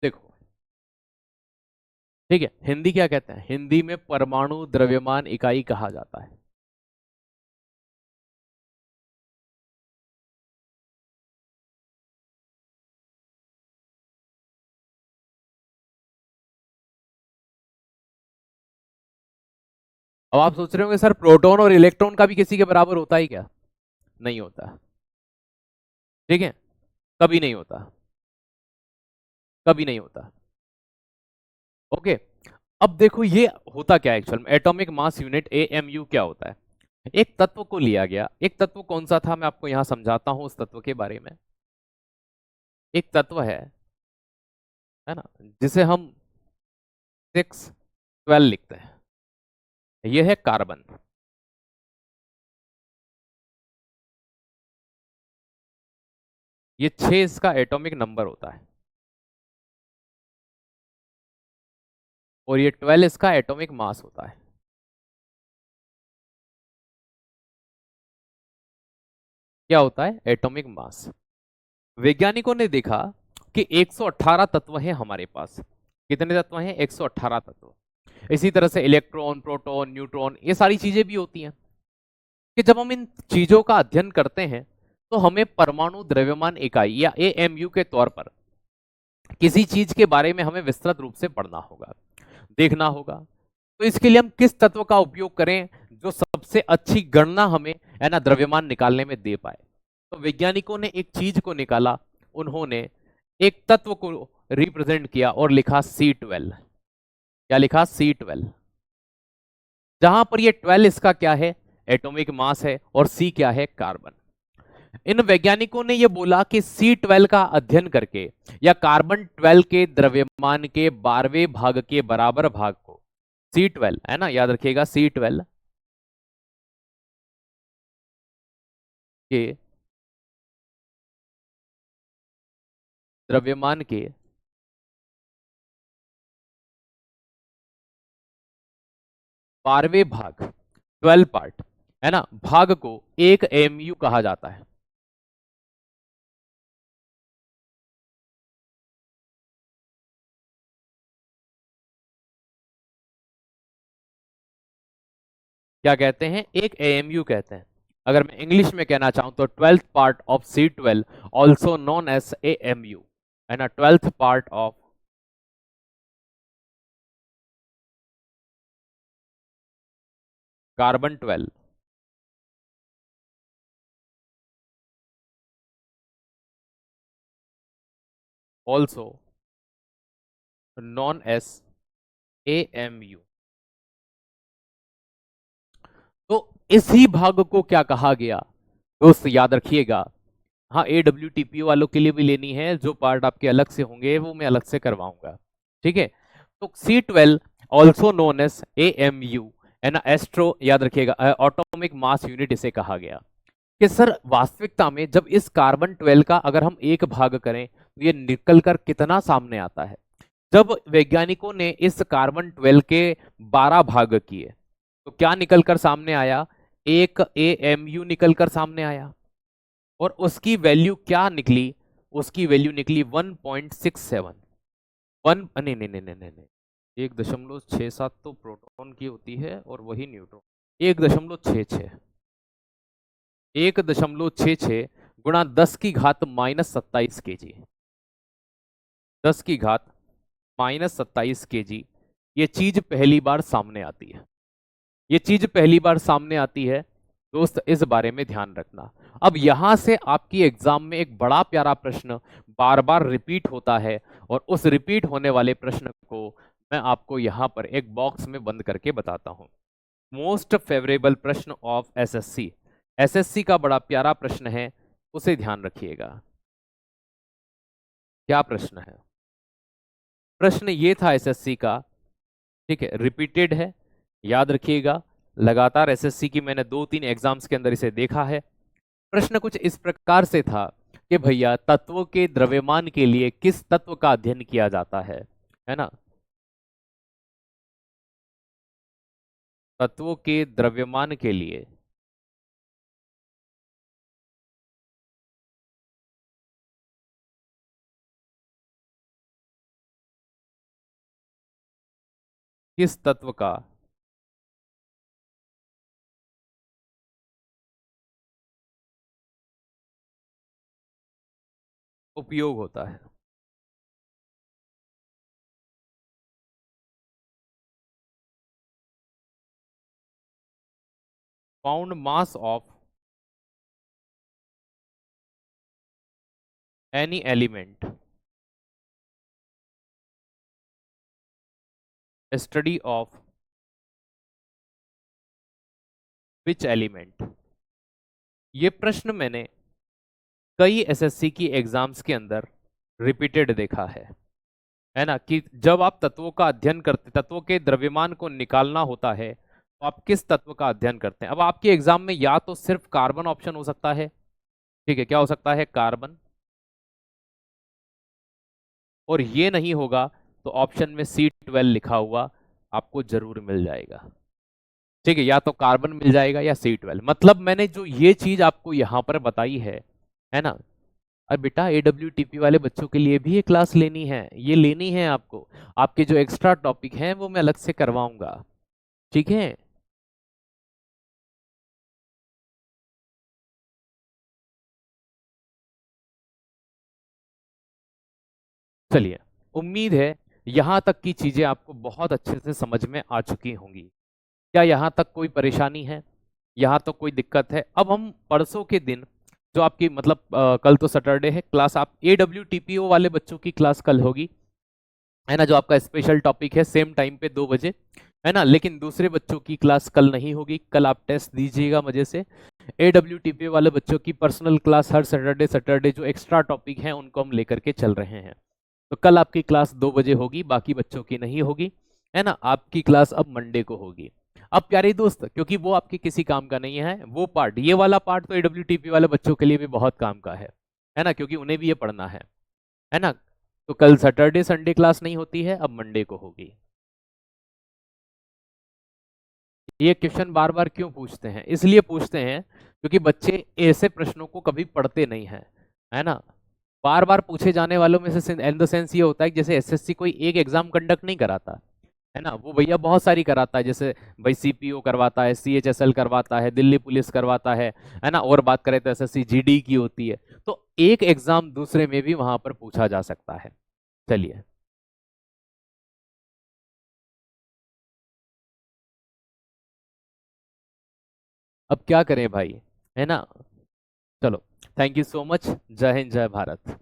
देखो ठीक है, हिंदी क्या कहते हैं, हिंदी में परमाणु द्रव्यमान इकाई कहा जाता है। अब आप सोच रहे होंगे सर प्रोटॉन और इलेक्ट्रॉन का भी किसी के बराबर होता है क्या? नहीं होता। ठीक है, कभी नहीं होता, कभी नहीं होता। ओके, अब देखो ये होता क्या है एक्चुअल में, एटॉमिक मास यूनिट एएमयू क्या होता है। एक तत्व को लिया गया, एक तत्व कौन सा था मैं आपको यहां समझाता हूं उस तत्व के बारे में। एक तत्व है ना, जिसे हम 612 लिखते हैं, यह है कार्बन। ये 6 इसका एटॉमिक नंबर होता है और ये 12 इसका एटॉमिक मास होता है। क्या होता है? Atomic mass. वैज्ञानिकों ने देखा कि 118 तत्व हैं हमारे पास। कितने तत्व हैं? 118 तत्व। इसी तरह से इलेक्ट्रॉन, प्रोटॉन, न्यूट्रॉन, ये सारी चीजें भी होती हैं कि जब हम इन चीजों का अध्ययन करते हैं तो हमें परमाणु द्रव्यमान इकाई या एएमयू के तौर पर किसी चीज के बारे में हमें विस्तृत रूप से पढ़ना होगा, देखना होगा। तो इसके लिए हम किस तत्व का उपयोग करें जो सबसे अच्छी गणना हमें है ना द्रव्यमान निकालने में दे पाए। तो वैज्ञानिकों ने एक चीज को निकाला, उन्होंने एक तत्व को रिप्रेजेंट किया और लिखा C12। क्या लिखा? C12। जहां पर ये 12 इसका क्या है? एटॉमिक मास है, और C क्या है? कार्बन। इन वैज्ञानिकों ने यह बोला कि C12 का अध्ययन करके या कार्बन 12 के द्रव्यमान के 12वें भाग के बराबर भाग को, C12 है ना, याद रखिएगा, C12 के द्रव्यमान के 12वें भाग, 12 पार्ट है ना, भाग को एक एमयू कहा जाता है। क्या कहते हैं? एक एएमयू कहते हैं। अगर मैं इंग्लिश में कहना चाहूं तो 12th part of C12 also known as AMU, है ना, 12th part of carbon 12 also known as AMU. तो इसी भाग को क्या कहा गया दोस्त, याद रखिएगा। हाँ, AWTPO वालों के लिए भी लेनी है, जो पार्ट आपके अलग से होंगे वो मैं अलग से करवाऊंगा। ठीक है, तो C12 also known as AMU, है ना, एस्ट्रो, याद रखिएगा, ऑटोमिक मास यूनिट इसे कहा गया। कि सर वास्तविकता में जब इस कार्बन 12 का अगर हम एक भाग करें तो ये निकल कर कितना सामने आता है। जब वैज्ञानिकों ने इस कार्बन 12 के 12 भाग किए तो क्या निकल कर सामने आया? एक एएमयू निकल कर सामने आया, और उसकी वैल्यू क्या निकली? उसकी वैल्यू निकली 1.67। वन नहीं नहीं नहीं नहीं नहीं नहीं, 1.67 तो प्रोटॉन की होती है और वही न्यूट्रॉन। 1.66, 1.66 गुणा 10 की घात -27 kg, 10 की घात -27 kg। ये चीज पहली बार सामने आती है, ये चीज पहली बार सामने आती है दोस्त, इस बारे में ध्यान रखना। अब यहां से आपकी एग्जाम में एक बड़ा प्यारा प्रश्न बार बार रिपीट होता है, और उस रिपीट होने वाले प्रश्न को मैं आपको यहां पर एक बॉक्स में बंद करके बताता हूं। मोस्ट फेवरेबल प्रश्न ऑफ एसएससी, एसएससी का बड़ा प्यारा प्रश्न है, उसे ध्यान रखिएगा। क्या प्रश्न है? प्रश्न ये था एसएससी का, ठीक है, रिपीटेड है, याद रखिएगा। लगातार एसएससी की मैंने 2-3 एग्जाम्स के अंदर इसे देखा है। प्रश्न कुछ इस प्रकार से था कि भैया तत्वों के द्रव्यमान के लिए किस तत्व का अध्ययन किया जाता है ना? तत्वों के द्रव्यमान के लिए किस तत्व का उपयोग होता है? Pound mass of any element, study of which element. ये प्रश्न मैंने कई एसएससी की एग्जाम्स के अंदर रिपीटेड देखा है ना, कि जब आप तत्वों का अध्ययन करते, तत्वों के द्रव्यमान को निकालना होता है, तो आप किस तत्व का अध्ययन करते हैं। अब आपके एग्जाम में या तो सिर्फ कार्बन ऑप्शन हो सकता है, ठीक है, क्या हो सकता है, कार्बन, और ये नहीं होगा तो ऑप्शन में C12 लिखा हुआ आपको जरूर मिल जाएगा, ठीक है, या तो कार्बन मिल जाएगा या C12। मतलब मैंने जो ये चीज आपको यहां पर बताई है ना। और बेटा AWTP वाले बच्चों के लिए भी ये क्लास लेनी है, ये लेनी है आपको। आपके जो एक्स्ट्रा टॉपिक हैं वो मैं अलग से करवाऊंगा, ठीक है। चलिए, उम्मीद है यहां तक की चीजें आपको बहुत अच्छे से समझ में आ चुकी होंगी। क्या यहां तक कोई परेशानी है? यहां तक कोई दिक्कत है? अब हम परसों के दिन जो आपकी मतलब कल तो सैटरडे है, क्लास आप AWTPO वाले बच्चों की क्लास कल होगी, है ना, जो आपका स्पेशल टॉपिक है, सेम टाइम पे 2 बजे, है ना। लेकिन दूसरे बच्चों की क्लास कल नहीं होगी, कल आप टेस्ट दीजिएगा मजे से। AWTP वाले बच्चों की पर्सनल क्लास हर सैटरडे सैटरडे जो एक्स्ट्रा टॉपिक हैं उनको हम लेकर के चल रहे हैं। तो कल आपकी क्लास 2 बजे होगी, बाकी बच्चों की नहीं होगी, है ना। आपकी क्लास अब मंडे को होगी। अब प्यारे दोस्त, क्योंकि वो आपके किसी काम का नहीं है, वो पार्ट, ये वाला पार्ट तो AWTP वाले बच्चों के लिए भी बहुत काम का है ना, क्योंकि उन्हें भी ये पढ़ना है ना। तो कल सैटरडे संडे क्लास नहीं होती है, अब मंडे को होगी। ये क्वेश्चन बार बार क्यों पूछते हैं? इसलिए पूछते हैं क्योंकि बच्चे ऐसे प्रश्नों को कभी पढ़ते नहीं हैं, है ना। बार बार पूछे जाने वालों में से इन द सेंस ये होता है कि जैसे एसएससी कोई एक एग्जाम कंडक्ट नहीं कराता, है ना, वो भैया बहुत सारी कराता है। जैसे भाई CPO करवाता है, CHSL करवाता है, दिल्ली पुलिस करवाता है ना। और बात करें तो एसएससी GD की होती है। तो एक एग्जाम दूसरे में भी वहां पर पूछा जा सकता है। चलिए, अब क्या करें भाई, है ना। चलो, थैंक यू सो मच। जय हिंद, जय भारत।